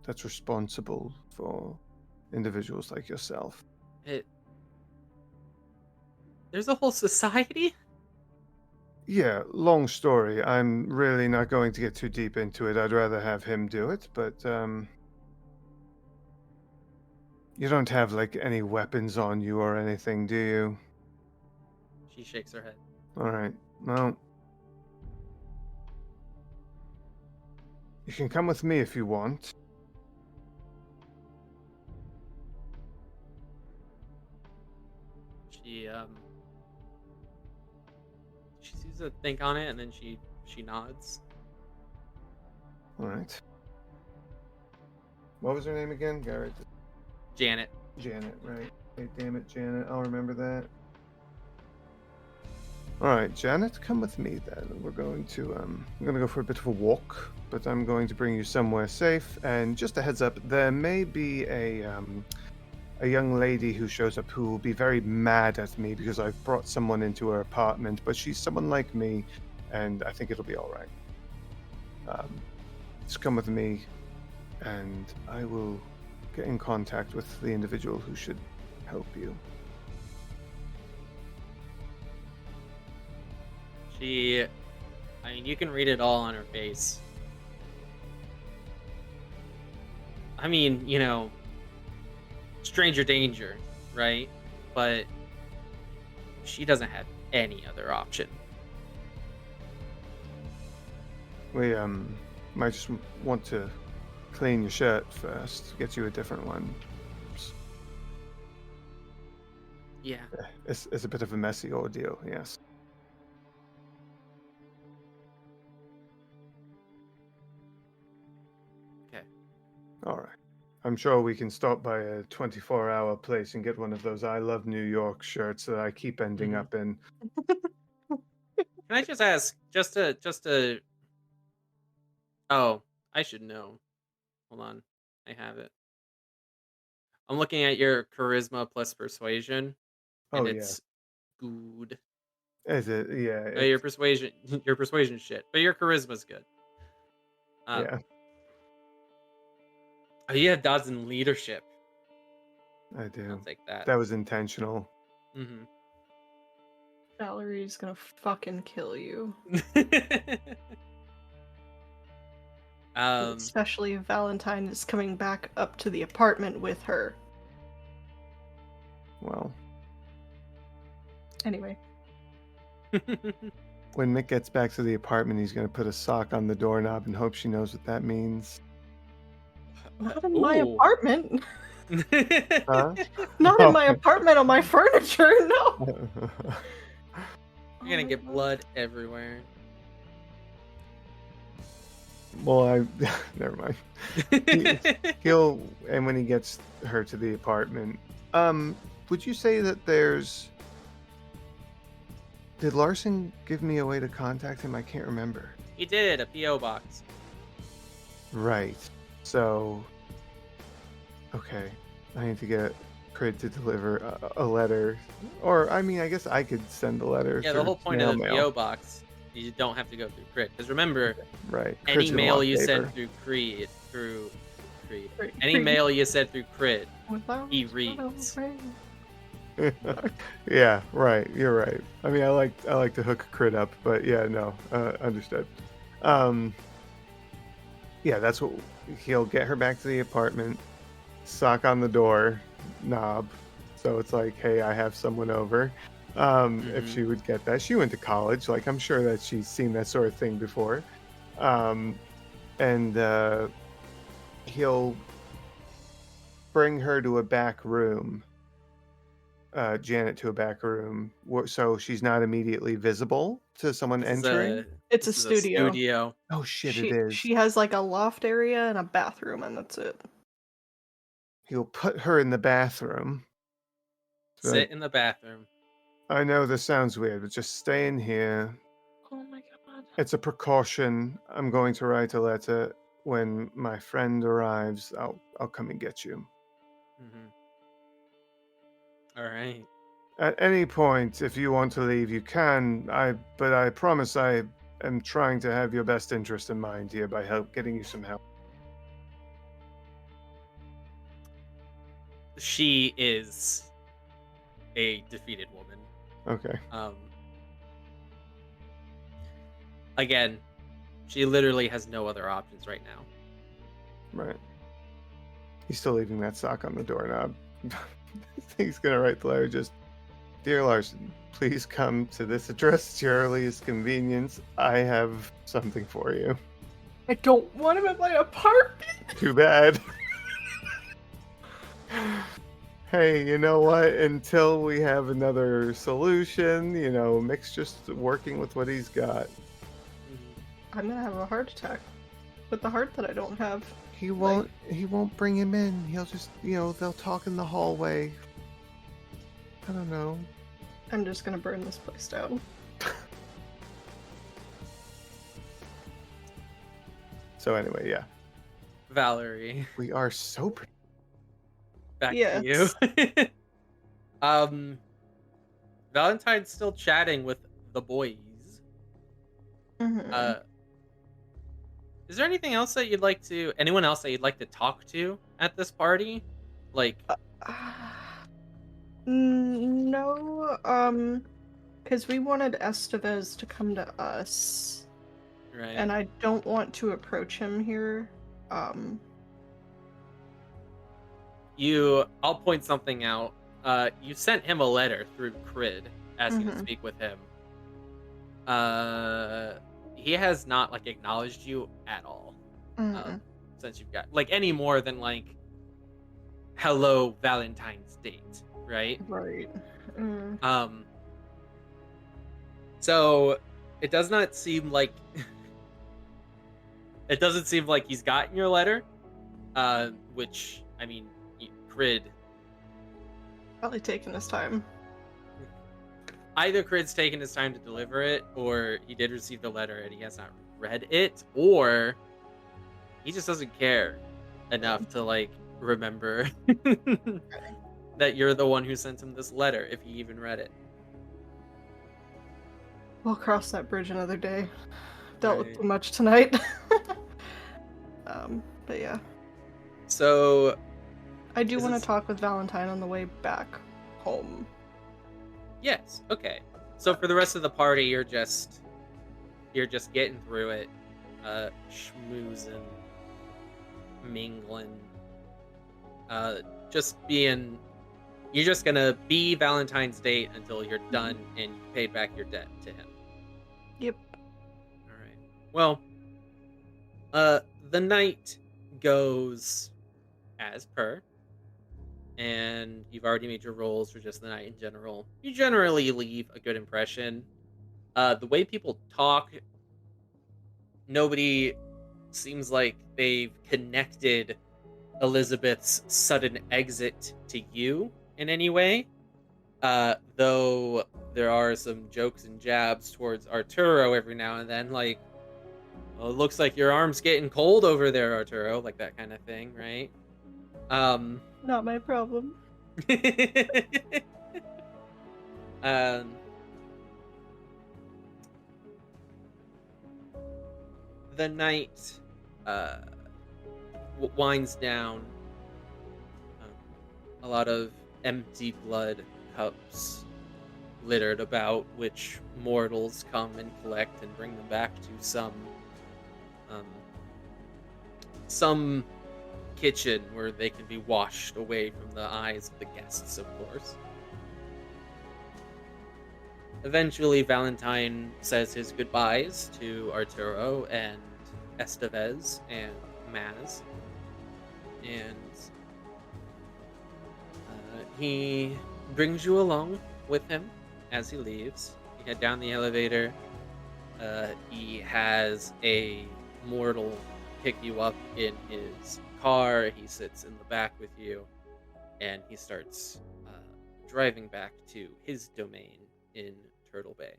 that's responsible for individuals like yourself. There's a whole society? Yeah, long story. I'm really not going to get too deep into it. I'd rather have him do it, but you don't have like any weapons on you or anything, do you? She shakes her head. All right. Well, you can come with me if you want. She seems to think on it, and then she nods. All right. What was her name again? Garrett. Janet. Janet, right. Hey, damn it, Janet. I'll remember that. All right, Janet, come with me then. We're going to I'm going to go for a bit of a walk, but I'm going to bring you somewhere safe. And just a heads up, there may be a young lady who shows up who will be very mad at me because I've brought someone into her apartment, but she's someone like me, and I think it'll be all right. Just come with me, and I will get in contact with the individual who should help you. I mean, you can read it all on her face. I mean, stranger danger, right? But she doesn't have any other option. We might just want to clean your shirt first, get you a different one. Yeah. It's a bit of a messy ordeal, yes. Okay. All right. I'm sure we can stop by a 24-hour place and get one of those I Love New York shirts that I keep ending up in. Can I just ask, just to... Oh, I should know. Hold on. I have it. I'm looking at your charisma plus persuasion, and Oh, it's good. Is it? Yeah. No, your persuasion shit, but your charisma's good. Yeah. Oh, you have dodge and leadership. I do. I'll take that. That was intentional. Mm-hmm. Valerie's gonna fucking kill you. Especially if Valentine is coming back up to the apartment with her. Well. Anyway. When Mick gets back to the apartment, he's going to put a sock on the doorknob and hope she knows what that means. Not in my apartment. Huh? Not in my apartment on my furniture, no. You're gonna get blood everywhere. Well, never mind. He'll, and when he gets her to the apartment, would you say that did Larson give me a way to contact him? I can't remember. He did, a P.O. box. Right. So, okay. I need to get Crid to deliver a letter. Or, I mean, I guess I could send the letter. Yeah, the whole point of the P.O. box, you don't have to go through Crid. Because remember, right. Any mail you send through Crid, any mail you send through Crid, he reads. Yeah, right. You're right. I mean, I like to hook Crid up, but yeah, no, understood. Yeah, that's what he'll get her back to the apartment, sock on the door knob, so it's like, hey, I have someone over. If she would get that, she went to college. Like, I'm sure that she's seen that sort of thing before. And he'll bring her to a back room. Janet to a back room, so she's not immediately visible to someone entering. It's a studio. Oh shit, it is. She has like a loft area and a bathroom, and that's it. He'll put her in the bathroom. Sit in the bathroom. I know this sounds weird, but just stay in here. Oh my god. It's a precaution. I'm going to write a letter. When my friend arrives, I'll come and get you. Mm-hmm. All right. At any point, if you want to leave, you can. But I promise I am trying to have your best interest in mind here by getting you some help. She is a defeated woman. Okay. Again, she literally has no other options right now. Right. He's still leaving that sock on the doorknob. He's gonna write the letter, just, dear Larson, please come to this address at your earliest convenience. I have something for you. I don't want him at my apartment. Too bad. Hey, you know what? Until we have another solution, Mick's just working with what he's got. I'm gonna have a heart attack with the heart that I don't have. He won't bring him in. He'll just, they'll talk in the hallway. I don't know. I'm just gonna burn this place down. So anyway, yeah, Valerie, we are so. back to Yes. you. um, Valentine's still chatting with the boys. Mhm. Is there anything else that anyone else that you'd like to talk to at this party? Like, No, because we wanted Estevez to come to us, right? and I don't want to approach him here. I'll point something out. You sent him a letter through Crid, asking to Mhm. speak with him. He has not like acknowledged you at all. Mhm. Since you've got like any more than like hello Valentine's date, right? Right. Mm. So it does not seem like it doesn't seem like he's gotten your letter. Which I mean, Crid. Probably taking his time. Either Crid's taken his time to deliver it, or he did receive the letter and he has not read it, or he just doesn't care enough to like remember that you're the one who sent him this letter, if he even read it. We'll cross that bridge another day. Dealt with Right. too much tonight. But yeah. So I do This want to is- talk with Valentine on the way back home. yes, okay. So for the rest of the party, you're just getting through it, schmoozing, mingling, you're just gonna be Valentine's date until you're done and you paid back your debt to him. Yep. All right. Well, the night goes as per, and you've already made your rolls for just the night in general. You generally leave a good impression. The way people talk, nobody seems like they've connected Elizabeth's sudden exit to you in any way. Though there are some jokes and jabs towards Arturo every now and then, like, well, it looks like your arm's getting cold over there, Arturo, like that kind of thing, right? Not my problem. um, the night winds down. A lot of empty blood cups littered about, which mortals come and collect and bring them back to some kitchen where they can be washed away from the eyes of the guests, of course. Eventually, Valentine says his goodbyes to Arturo and Estevez and Maz, and he brings you along with him as he leaves. You head down the elevator. He has a mortal pick you up in his car. He sits in the back with you, and he starts driving back to his domain in Turtle Bay.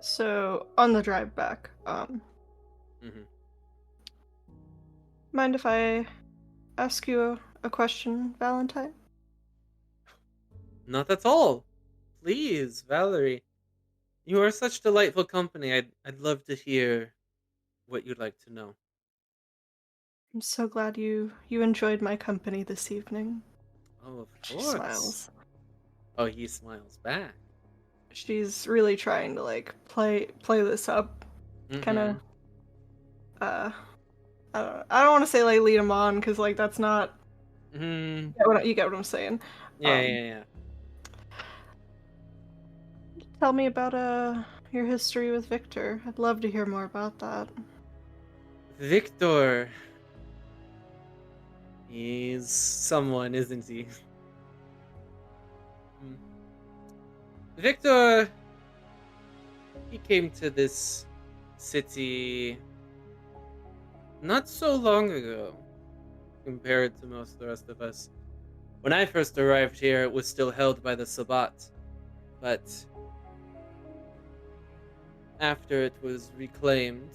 So on the drive back, Mm-hmm. mind if I ask you a question, Valentine? Not at all. Please, Valerie. You are such delightful company. I'd love to hear what you'd like to know. I'm so glad you enjoyed my company this evening. Oh, of She course. smiles. Oh, he smiles back. She's really trying to like play this up, kind of. Mhm. I don't want to say like lead him on because like that's not. Mhm. You get what I'm saying. Yeah, yeah. Tell me about your history with Victor. I'd love to hear more about that. Victor. He's someone, isn't he? Hmm. Victor. He came to this city not so long ago, compared to most of the rest of us. When I first arrived here, it was still held by the Sabbat, but after it was reclaimed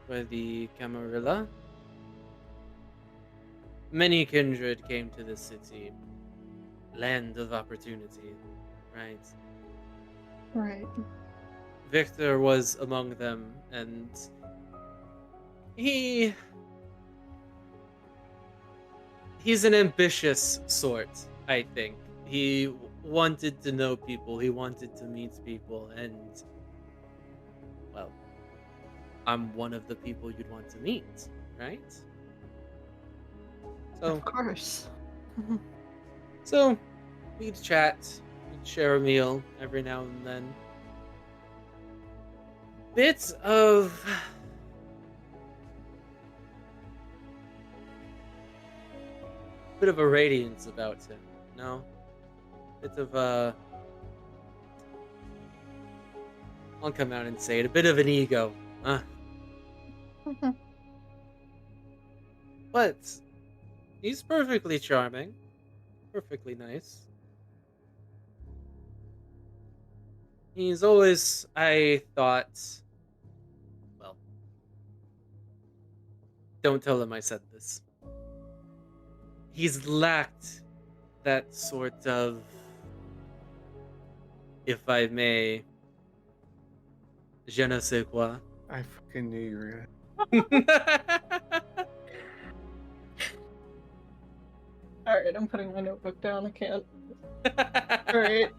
by the Camarilla, many kindred came to the city, land of opportunity, right? Right. Victor was among them, and he's an ambitious sort, I think. He wanted to know people, he wanted to meet people, and, well, I'm one of the people you'd want to meet, right? So, Of course. so we'd chat, we'd share a meal every now and then. Bits of a radiance about him, no? Bit of I'll come out and say it, a bit of an ego, huh? But he's perfectly charming, perfectly nice. He's always, I thought, well, don't tell him I said this. He's lacked that sort of, if I may, je ne sais quoi. I fucking knew you were Alright, I'm putting my notebook down. I can't. Alright.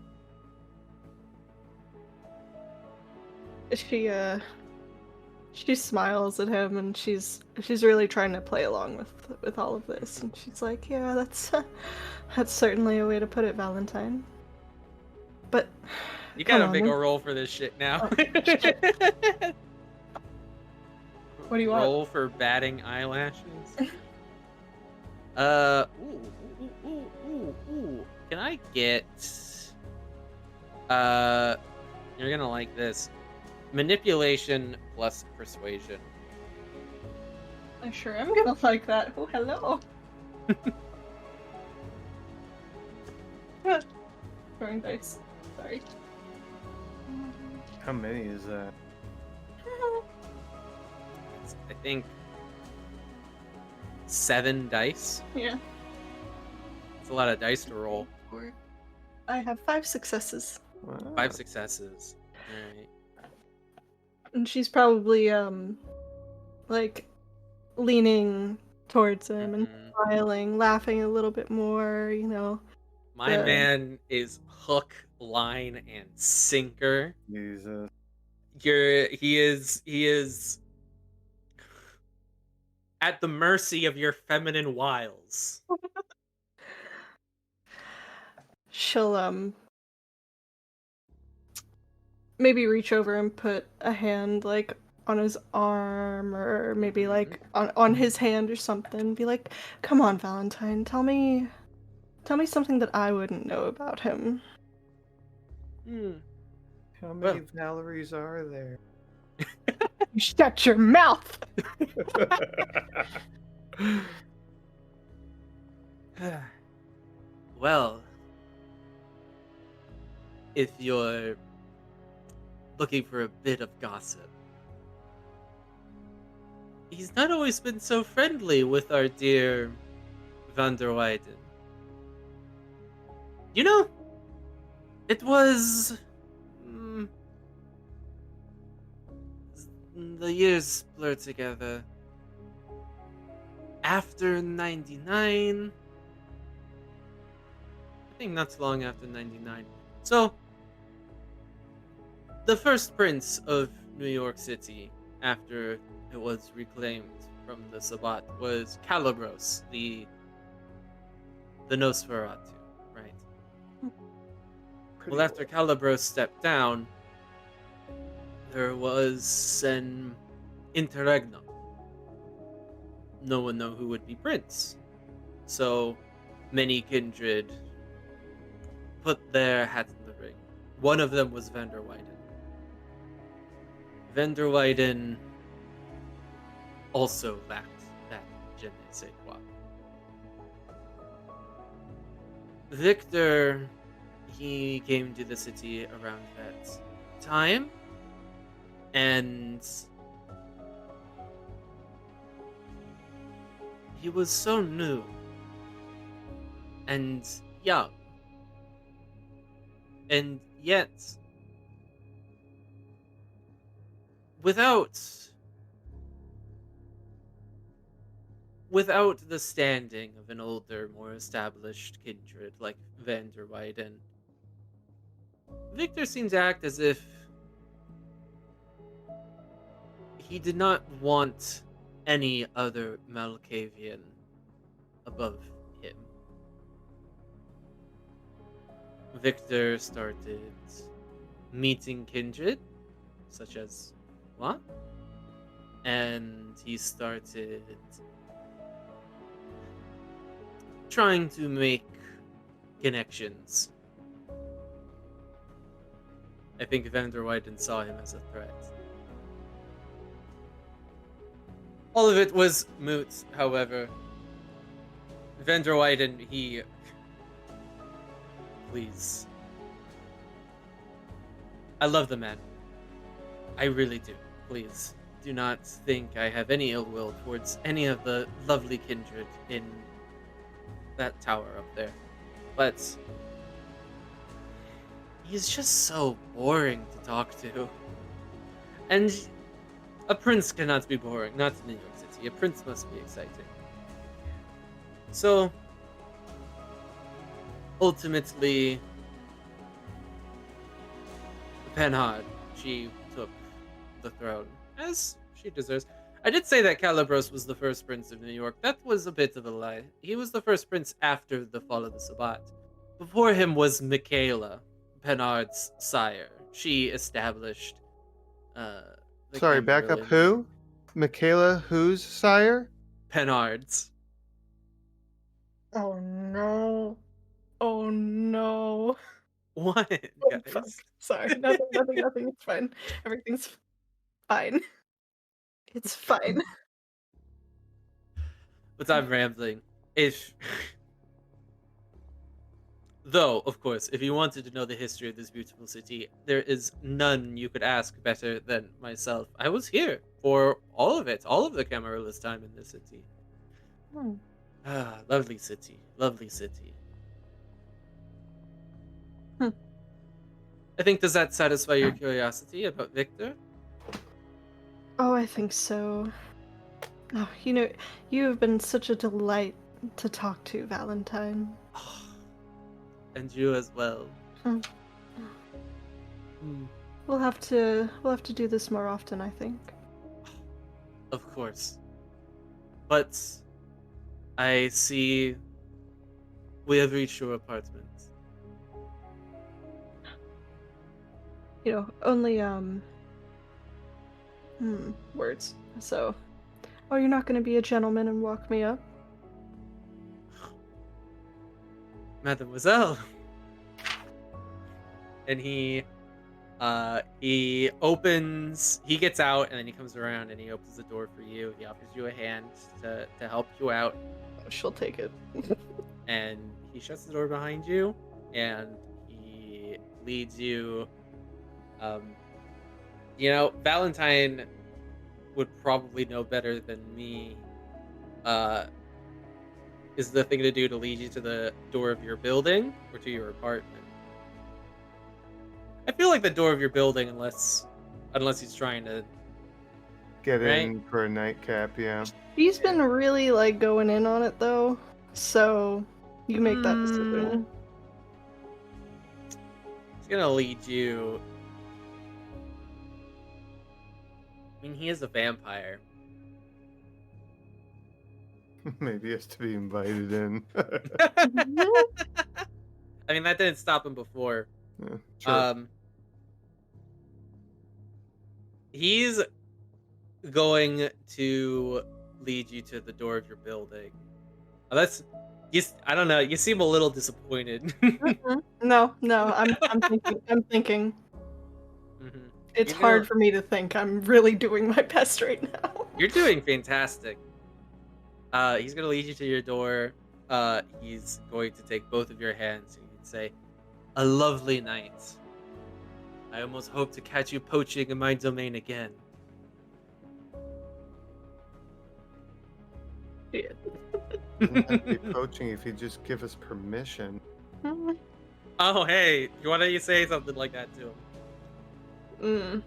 She smiles at him, and she's really trying to play along with all of this, and she's like, "Yeah, that's certainly a way to put it, Valentine." But You come gotta on, make then. a roll for this shit now. What do you want? Roll for batting eyelashes. Ooh. Can I get? You're gonna like this. Manipulation plus persuasion. I sure am gonna like that. Oh, hello. Throwing dice. Sorry. How many is that? I think 7 dice. Yeah. It's a lot of dice to roll. I have 5 successes. Wow. 5 successes. All right. And she's probably like leaning towards him and smiling, laughing a little bit more, you know. My man is hook, line, and sinker. Jesus. He is at the mercy of your feminine wiles. She'll maybe reach over and put a hand like on his arm, or maybe like on his hand or something. Be like, "Come on, Valentine, tell me something that I wouldn't know about him." How many Valeries are there? You shut your mouth. Well, if you're looking for a bit of gossip, he's not always been so friendly with our dear Van der Weyden. You know, it was the years blur together. After 99, I think not too long after 99. So, the first prince of New York City, after it was reclaimed from the Sabbat, was Calibros, the Nosferatu, right? Well, after Calibros stepped down, there was an interregnum. No one knew who would be prince. So many kindred put their hat in the ring. One of them was Van der Weyden. Van der Weyden also lacked that je ne sais quoi. Victor, he came to the city around that time. And he was so new and young, and yet without the standing of an older, more established kindred like Van der Weyden, Victor seemed to act as if he did not want any other Malkavian above him. Victor started meeting kindred, such as what? And he started trying to make connections. I think Van der Weyden saw him as a threat. All of it was moot, however. Van der Weyden, he... Please. I love the man. I really do. Please, do not think I have any ill will towards any of the lovely kindred in that tower up there. But he's just so boring to talk to. And a prince cannot be boring, not in New York City. A prince must be exciting. So, ultimately, Penhard, she took the throne, as she deserves. I did say that Calibros was the first prince of New York. That was a bit of a lie. He was the first prince after the fall of the Sabbat. Before him was Michaela, Penhard's sire. She established Sorry, back up who? Michaela whose sire? Penhard's. Oh no. Oh no. What, Oh, guys? fuck. Sorry. Nothing. It's fine. Everything's fine. It's fine. But I'm rambling. Though, of course, if you wanted to know the history of this beautiful city, there is none you could ask better than myself. I was here for all of it, all of the Camarilla's time in this city. Ah, lovely city, lovely city. I think, does that satisfy your curiosity about Victor? Oh, I think so. Oh, you have been such a delight to talk to, Valentine. And you as well. Hmm. We'll have to do this more often, I think. Of course. But I see we have reached your apartment. Only words. So, you're not going to be a gentleman and walk me up? Mademoiselle. And he gets out, and then he comes around and he opens the door for you. He offers you a hand to help you out. She'll take it. And he shuts the door behind you, and he leads you. Valentine would probably know better than me. Is the thing to do to lead you to the door of your building or to your apartment? I feel like the door of your building, unless he's trying to get in for a nightcap. Yeah. He's been really going in on it though, so you make that decision. He's gonna lead you. I mean, he is a vampire. Maybe he has to be invited in. I mean, that didn't stop him before. Yeah, sure. He's going to lead you to the door of your building. I don't know. You seem a little disappointed. No, I'm thinking. Mm-hmm. It's hard for me to think. I'm really doing my best right now. You're doing fantastic. He's gonna lead you to your door. He's going to take both of your hands and say, "A lovely night." I almost hope to catch you poaching in my domain again. Shit. Wouldn't that be poaching if you just give us permission? Oh, hey, why don't you say something like that to him?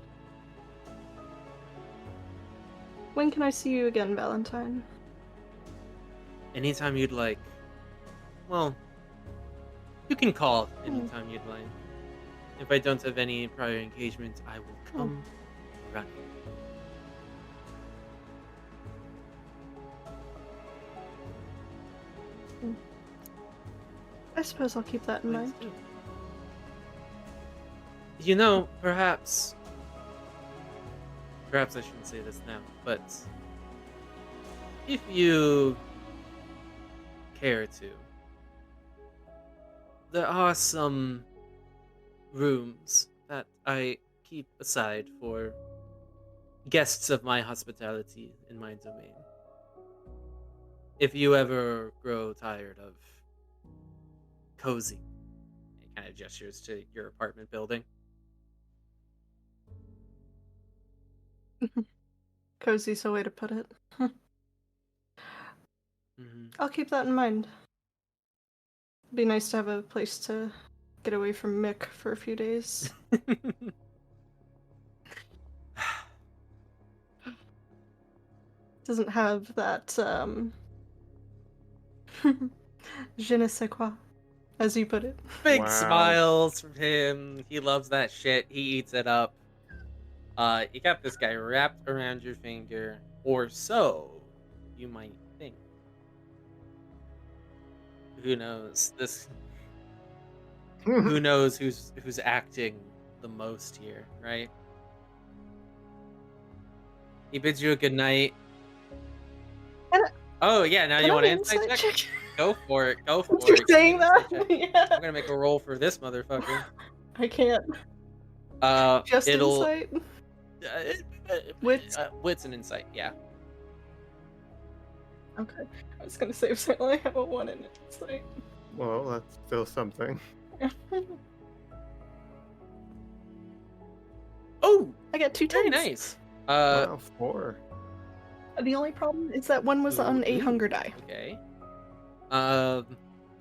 When can I see you again, Valentine? Anytime you'd like. Well, you can call anytime you'd like. If I don't have any prior engagements, I will come running. I suppose I'll keep that in mind. You know, perhaps I shouldn't say this now, but if you care to, there are some rooms that I keep aside for guests of my hospitality in my domain. If you ever grow tired of cozy, it kind of gestures to your apartment building. Cozy's a way to put it. Mm-hmm. I'll keep that in mind. It'd be nice to have a place to get away from Mick for a few days. Doesn't have that, je ne sais quoi, as you put it. Big Wow. smiles from him. He loves that shit. He eats it up. You got this guy wrapped around your finger, or so you might think. Who knows? Who knows who's acting the most here, right? He bids you a good night. Oh yeah, now you want an insight check? Go for it. Go for You're it. saying that? Yeah. I'm gonna make a roll for this motherfucker. I can't. Just it'll insight? Wits? Wits and insight, yeah. Okay. I was gonna say, if I only have a 1 in insight. Well, that's still something. Oh, I got 2 very tens. nice. Wow, 4. The only problem is that one was on a hunger die. Okay.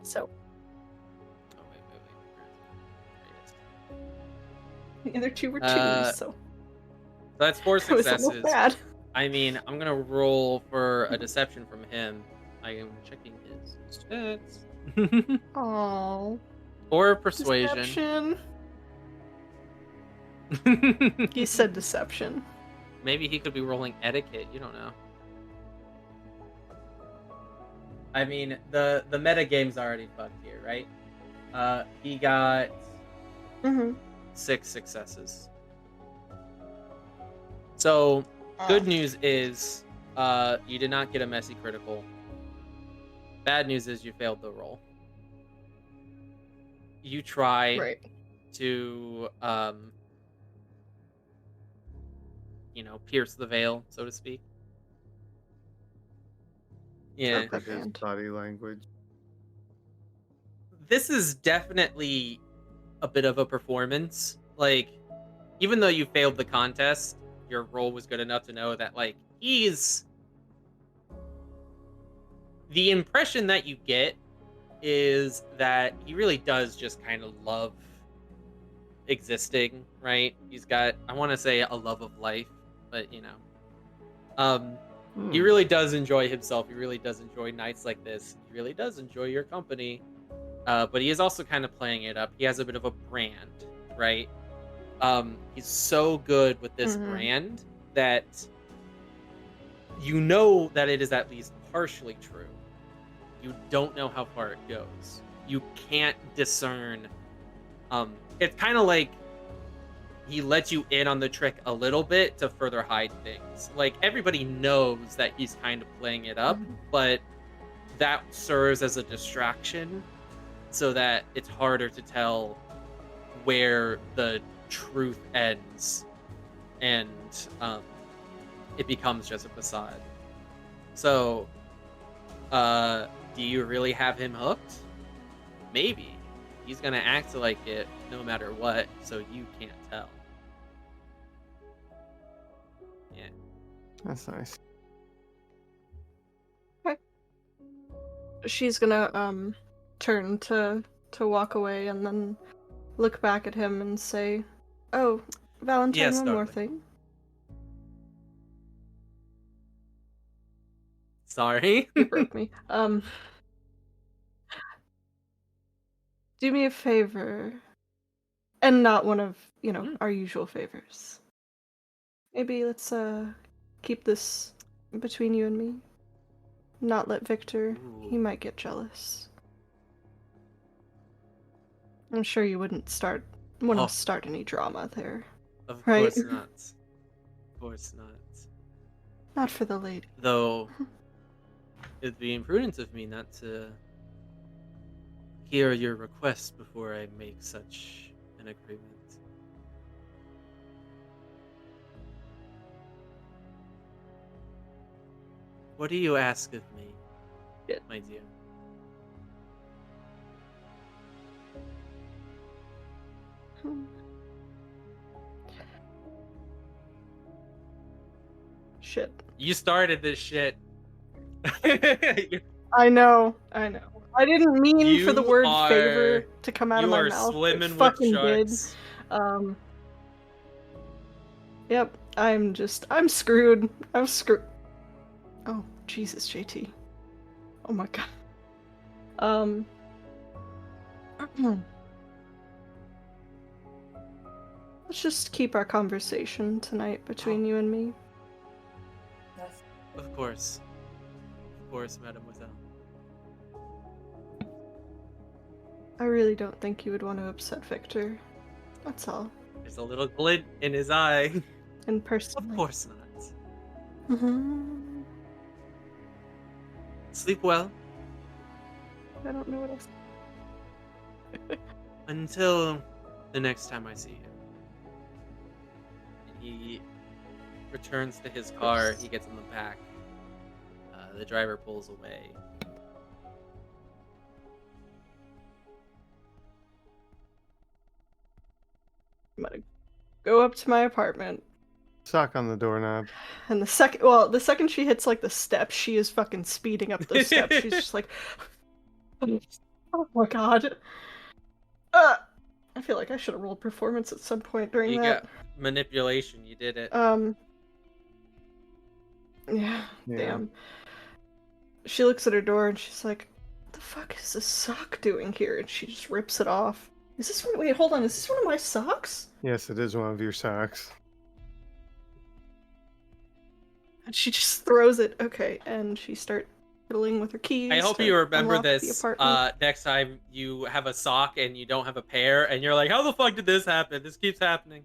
So, Oh, wait. the other 2 were 2s, so. So that's 4 It was almost successes. bad. I mean, I'm gonna roll for a deception from him. I am checking his stats. Aww. Or persuasion. Deception. He said deception. Maybe he could be rolling etiquette. You don't know. I mean, the meta game's already fucked here, right? He got 6 successes. So, good news is, you did not get a messy critical. Bad news is you failed the roll. You try to, pierce the veil, so to speak. Yeah. His body language. This is definitely a bit of a performance. Like, even though you failed the contest, your role was good enough to know that, like, he's... The impression that you get is that he really does just kind of love existing, right? He's got, I want to say, a love of life, but, he really does enjoy himself. He really does enjoy nights like this. He really does enjoy your company. But he is also kind of playing it up. He has a bit of a brand, right? He's so good with this brand that you know that it is at least partially true. You don't know how far it goes. You can't discern. It's kind of like he lets you in on the trick a little bit to further hide things. Like, everybody knows that he's kind of playing it up, but that serves as a distraction so that it's harder to tell where the truth ends and it becomes just a facade. So, do you really have him hooked? Maybe. He's gonna act like it, no matter what, so you can't tell. Yeah. That's nice. She's gonna turn to walk away and then look back at him and say, "Oh, Valentine, Yes, one more darling. thing. Sorry. You broke me. Do me a favor, and not one of our usual favors. Maybe let's keep this between you and me. Not let Victor. He Ooh. might get jealous. I'm sure you wouldn't want Oh. to start any drama there. Of Right? course not. Of course not. Not for the lady. Though, it'd be imprudent of me not to hear your request before I make such an agreement. What do you ask of me, my dear? Shit. You started this shit. I know. I didn't mean for the You word are- favor to come out of You my are mouth. swimming It with fucking did. sharks. Yep. I'm screwed. I'm screwed. Oh, Jesus, JT. Oh my god. Let's just keep our conversation tonight between you and me. Of course, mademoiselle. I really don't think you would want to upset Victor. That's all. There's a little glint in his eye. And personally. Of course not. Sleep well. I don't know what else. Until the next time I see him. And he returns to his car. He gets in the back. The driver pulls away. I'm gonna go up to my apartment. Sock on the doorknob. And the second she hits like the steps, she is fucking speeding up those steps. She's just like, oh my god. I feel like I should have rolled performance at some point during You that. got manipulation. You did it. Yeah, damn. She looks at her door and she's like, what the fuck is this sock doing here? And she just rips it off. Wait, hold on, is this one of my socks? Yes, it is one of your socks. And she just throws it. Okay, and she starts fiddling with her keys. I hope to you remember unlock the this apartment. next time you have a sock and you don't have a pair, and you're like, how the fuck did this happen? This keeps happening.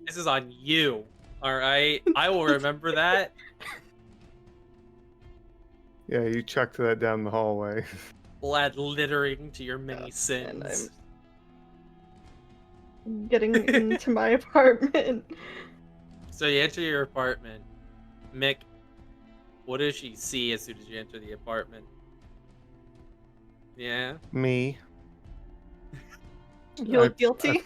This is on you. Alright? I will remember that. Yeah, you chucked that down the hallway. We'll add littering to your many And sins. I'm getting into my apartment. So you enter your apartment. Mick, what does she see as soon as you enter the apartment? Yeah? Me. You look guilty?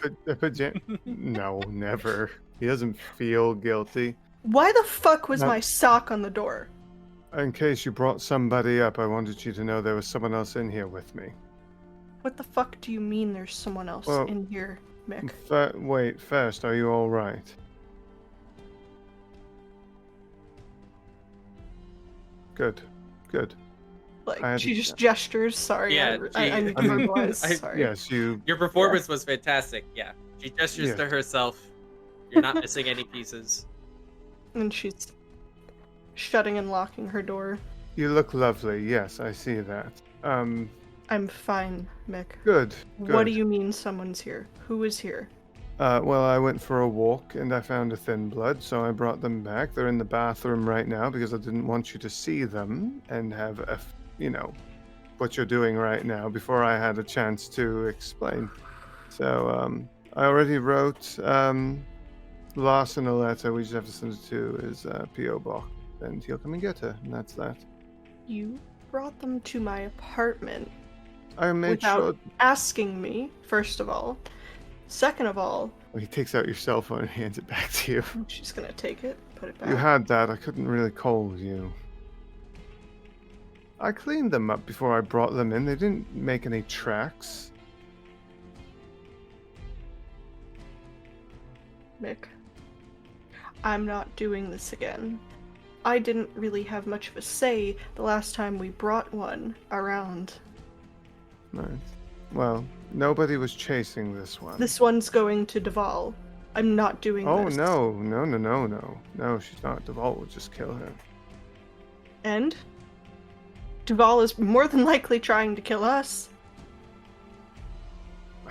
No, never. He doesn't feel guilty. Why the fuck was No. my sock on the door? In case you brought somebody up, I wanted you to know there was someone else in here with me. What the fuck do you mean there's someone else Well, in here, Mick? Wait, first, are you all right? Good. Like, she just gestures. Sorry, Yeah, I need to verbalize. Sorry. Yes, you. Your performance was fantastic. Yeah. She gestures Yes. to herself. You're not missing any pieces. And she's shutting and locking her door. You look lovely. Yes, I see that. I'm fine, Mick. Good. What do you mean someone's here? Who is here? Well, I went for a walk and I found a thin blood, so I brought them back. They're in the bathroom right now because I didn't want you to see them and have what you're doing right now before I had a chance to explain. So, I already wrote Larson a letter. We just have to send it to his P.O. box, and he'll come and get her, and that's that. You brought them to my apartment. I made without sure. asking me, first of all. Second of all, He takes out your cell phone and hands it back to you. she's gonna take it, put it back. You had that. I couldn't really call you. I cleaned them up before I brought them in. They didn't make any tracks. Mick, I'm not doing this again. I didn't really have much of a say the last time we brought one around. Right. Well, nobody was chasing this one. This one's going to Duval. I'm not doing Oh, this. no. No, she's not. Duval will just kill her. And? Duval is more than likely trying to kill us.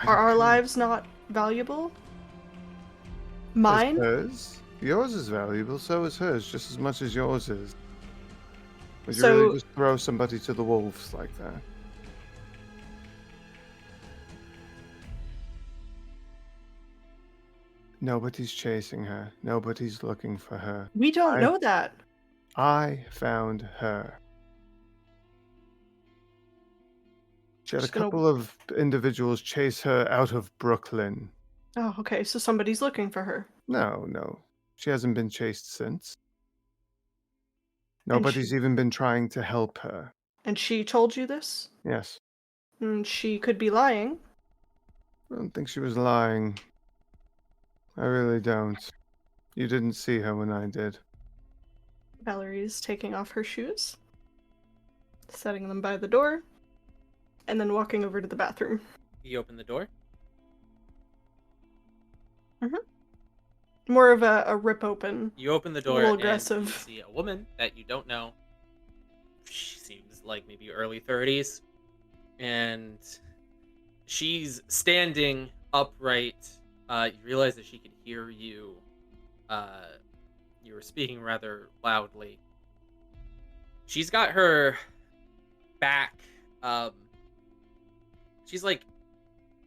Are our lives not valuable? Mine? Hers? Yours is valuable, so is hers, just as much as yours is. Would you So- really just throw somebody to the wolves like that? Nobody's chasing her. Nobody's looking for her. We don't know that. I found her. She had a Just gonna- couple of individuals chase her out of Brooklyn. Oh, okay, so somebody's looking for her. No. She hasn't been chased since. And Nobody's even been trying to help her. And she told you this? Yes. And she could be lying. I don't think she was lying. I really don't. You didn't see her when I did. Valerie's taking off her shoes, setting them by the door, and then walking over to the bathroom. You open the door. More of a rip open. You open the door little and you aggressive. see a woman that you don't know. She seems like maybe early 30s. And she's standing upright. You realize that she can hear you. You were speaking rather loudly. She's got her back. She's like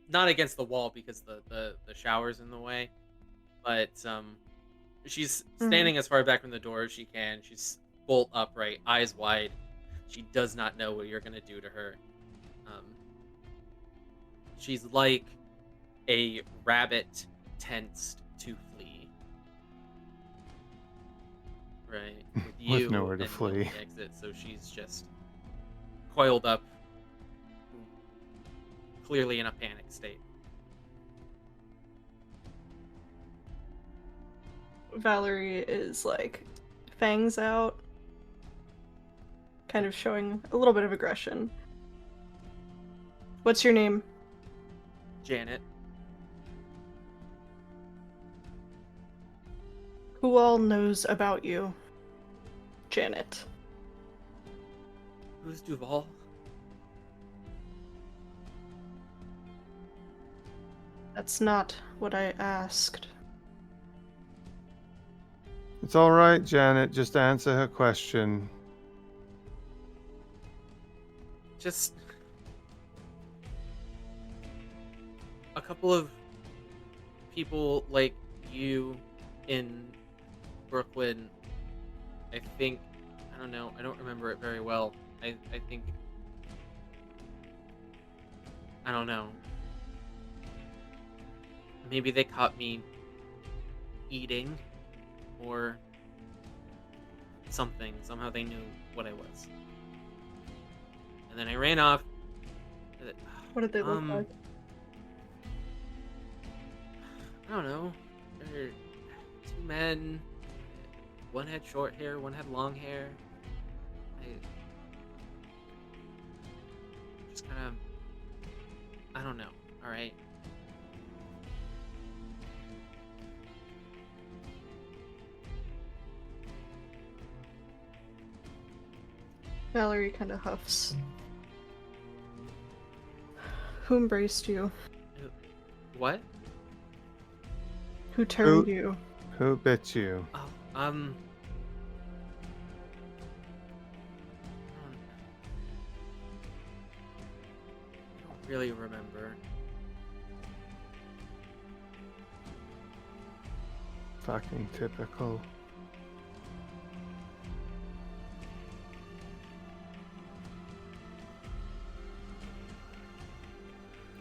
not against the wall because the shower's in the way. But she's standing as far back from the door as she can. She's bolt upright, eyes wide. She does not know what you're gonna do to her. She's like a rabbit tensed to flee. Right. With you nowhere to and flee. the exit, so she's just coiled up, clearly in a panic state. Valerie is like fangs out, kind of showing a little bit of aggression. What's your name? Janet. Who all knows about you? Janet. Who's Duval? That's not what I asked. It's all right, Janet. Just answer her question. Just a couple of people like you in Brooklyn. I think, I don't know, I don't remember it very well. I think, I don't know. Maybe they caught me eating or something. Somehow they knew what I was. And then I ran off. What did they look like? I don't know. There were two men. One had short hair, one had long hair. I just kind of, I don't know. All right. Valerie kind of huffs. Who embraced you? What? Who turned you? Who bit you? Oh, I don't really remember. Fucking typical.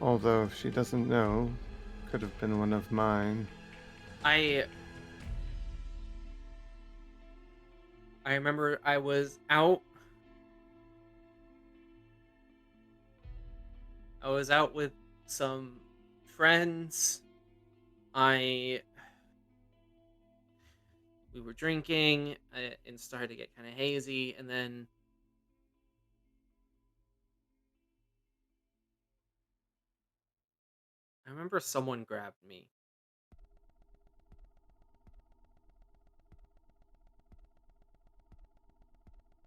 Although, if she doesn't know, could have been one of mine. I remember I was out. I was out with some friends. We were drinking and started to get kind of hazy, and then I remember someone grabbed me.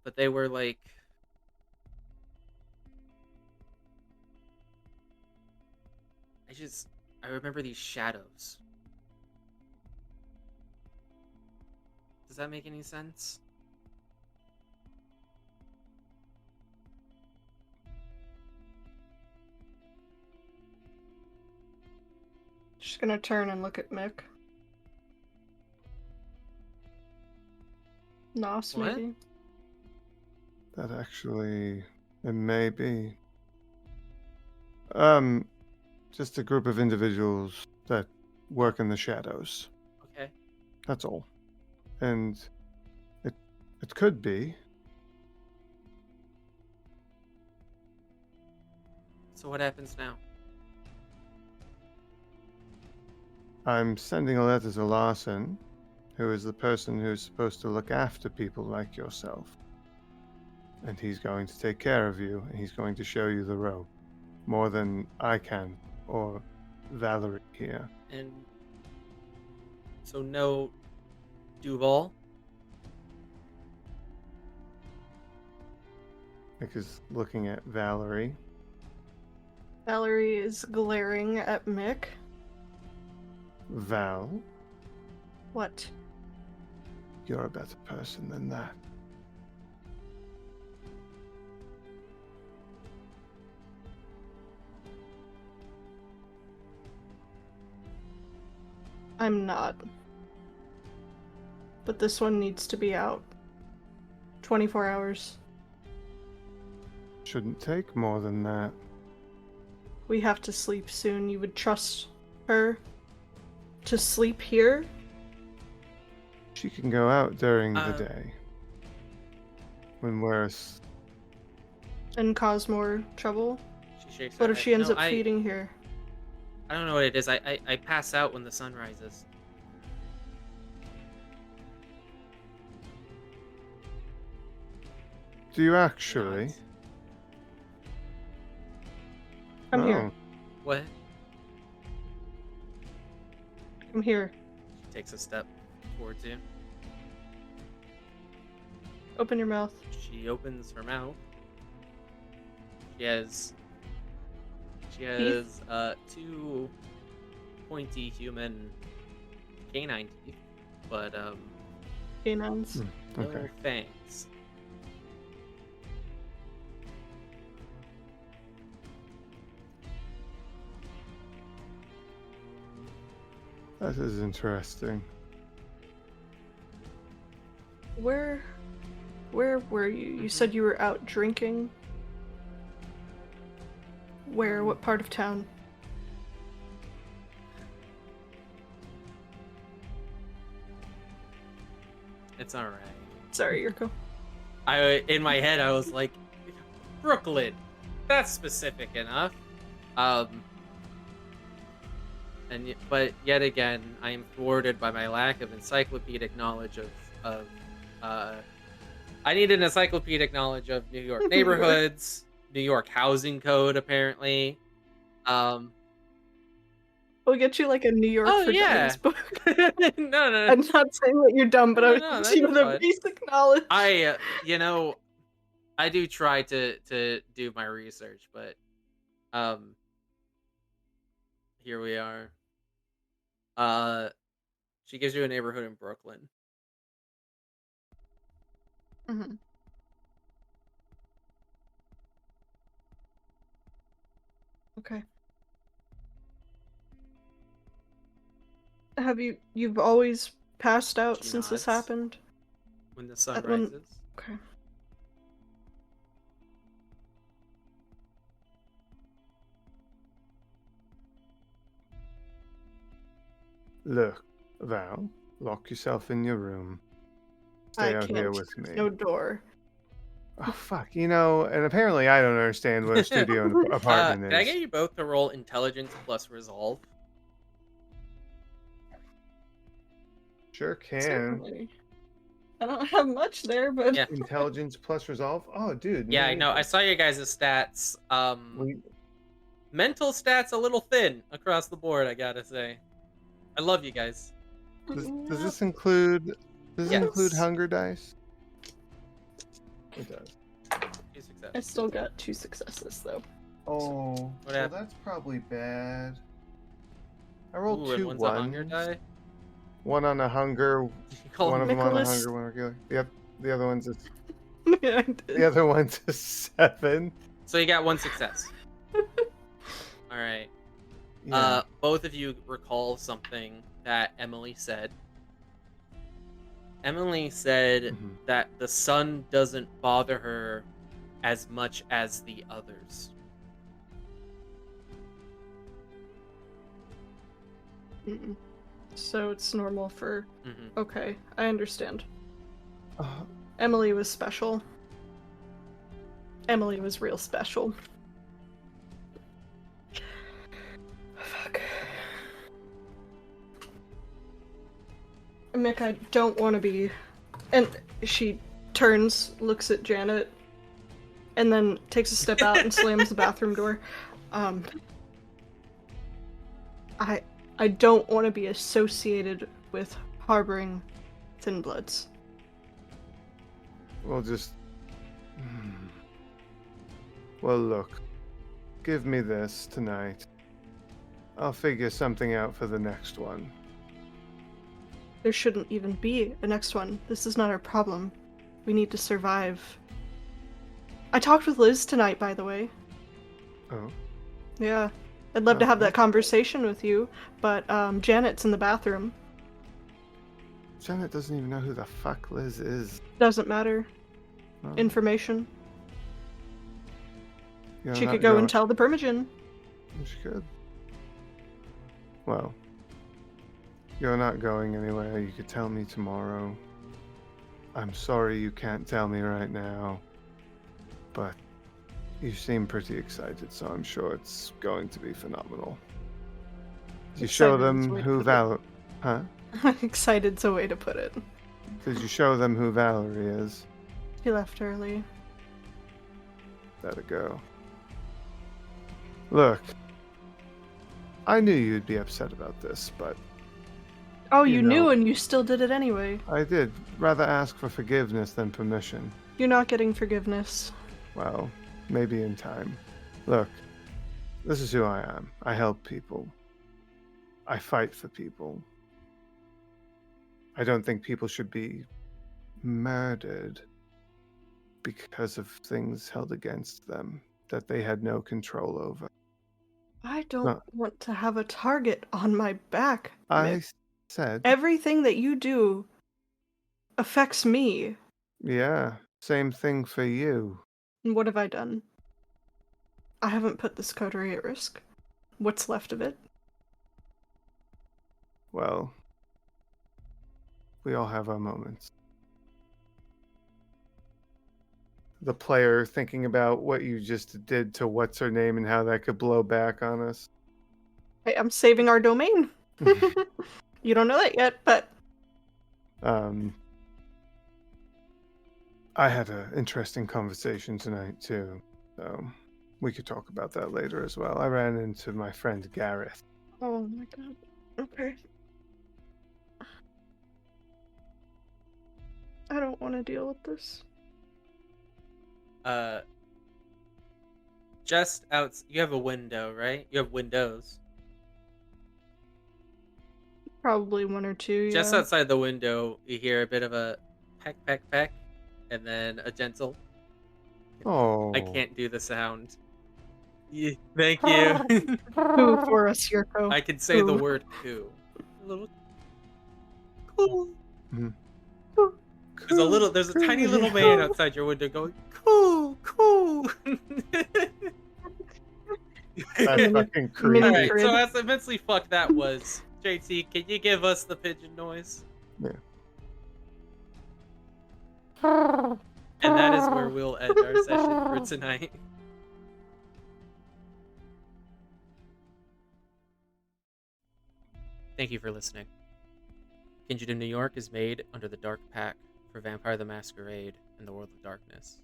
But they were like, I remember these shadows. Does that make any sense? She's gonna turn and look at Mick. Nos, What? maybe? That actually, it may be. Just a group of individuals that work in the shadows. Okay. That's all. And it could be. So what happens now? I'm sending a letter to Larson, who is the person who's supposed to look after people like yourself. And he's going to take care of you, and he's going to show you the road. More than I can, or Valerie here. And so no Duval? Mick is looking at Valerie. Valerie is glaring at Mick. Val, What? you're a better person than that. I'm not. But this one needs to be out. 24 hours. Shouldn't take more than that. We have to sleep soon. You would trust her to sleep here? She can go out during the Uh, day. When we're... And cause more trouble? She shakes her What if head. she ends No, up feeding here? I don't know what it is. I pass out when the sun rises. Do you actually? Nods. Come Oh, here. What? Come here. She takes a step towards you. Open your mouth. She opens her mouth. She has two pointy human canine teeth, but Canines. no okay. fangs. That is interesting. Where were you? You said you were out drinking? Where? What part of town? It's alright. Sorry, Yirco. In my head I was like, Brooklyn. That's specific enough. But yet again, I am thwarted by my lack of encyclopedic knowledge of I need an encyclopedic knowledge of New York neighborhoods, New York housing code, apparently. We'll get you like a New York for yeah. Dummies book. No. I'm not saying that you're dumb, but I was No, just you that'd the be fun. basic knowledge. I do try to do my research, but here we are. She gives you a neighborhood in Brooklyn. Mm-hmm. Okay. You've always passed out She since this nods. happened? When the sun When- rises. Okay. Look, Val, lock yourself in your room. Stay out here with me. No door. Oh, fuck. You know, and apparently I don't understand what a studio and apartment Can I is. get you both to roll intelligence plus resolve? Sure can. Certainly. I don't have much there, but Yeah. Intelligence plus resolve? Oh, dude. Yeah, I man. know. I saw you guys' stats. We- Mental stats a little thin across the board, I gotta say. I love you guys. Does this include Yes. hunger dice? It does. 2 success. I still got 2 successes though. Oh, What happened? that's probably bad. I rolled Ooh, and 2 one's a hunger ones. die. One on a hunger, You call one of him them on a Nicholas. hunger, one regular. Yep. The other one's Yeah, I did. the other one's a 7. So you got 1 success. All right. Yeah. Both of you recall something that Emily said. Emily said Mhm. that the sun doesn't bother her as much as the others. Mm-mm. So it's normal for. Mm-hmm. Okay, I understand. Uh, Emily was special. Emily was real special. Fuck. Mick, I don't want to be. And she turns, looks at Janet, and then takes a step out and slams the bathroom door. I don't want to be associated with harboring Thin Bloods. We'll just. Well, look. Give me this tonight. I'll figure something out for the next one. There shouldn't even be a next one. This is not our problem. We need to survive. I talked with Liz tonight, by the way. Oh. Yeah. I'd love to have Okay. that conversation with you, but Janet's in the bathroom. Janet doesn't even know who the fuck Liz is. Doesn't matter. Oh, Information. you're She not could go going- and tell the Permagen. She could. Well, you're not going anywhere. You could tell me tomorrow. I'm sorry you can't tell me right now, but you seem pretty excited, so I'm sure it's going to be phenomenal. You show Excited is them the way to who put it. Huh? Excited's a way to put it. Did you show them who Valerie is? He left early. Let it go. Look, I knew you'd be upset about this, but Oh, You you knew know- and you still did it anyway. I did rather ask for forgiveness than permission. You're not getting forgiveness. Well, maybe in time. Look, this is who I am. I help people. I fight for people. I don't think people should be murdered because of things held against them that they had no control over. I don't No. want to have a target on my back. I Mick. said, Everything that you do affects me. yeah, same thing for you. And what have I done? I haven't put this coterie at risk. What's left of it? Well, we all have our moments. The player thinking about what you just did to what's her name and how that could blow back on us. Hey, I'm saving our domain. You don't know that yet, but I had an interesting conversation tonight too, so we could talk about that later as well. I ran into my friend Gareth. oh my god. Okay. I don't want to deal with this. Just out. You have a window, right? You have windows. Probably one or two. Just yeah. outside the window, you hear a bit of a peck, peck, peck, and then a gentle. Oh, I can't do the sound. Thank you. Who for us, Yirco? I can say the Who? word coo. A little coo. There's a tiny little man outside your window going coo, coo. That's fucking creepy. Alright, so as immensely fucked that was, JT, can you give us the pigeon noise? Yeah. And that is where we'll end our session for tonight. Thank you for listening. Kindred in New York is made under the Dark Pact for Vampire the Masquerade and the World of Darkness.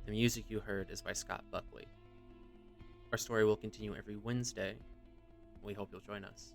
The music you heard is by Scott Buckley. Our story will continue every Wednesday. We hope you'll join us.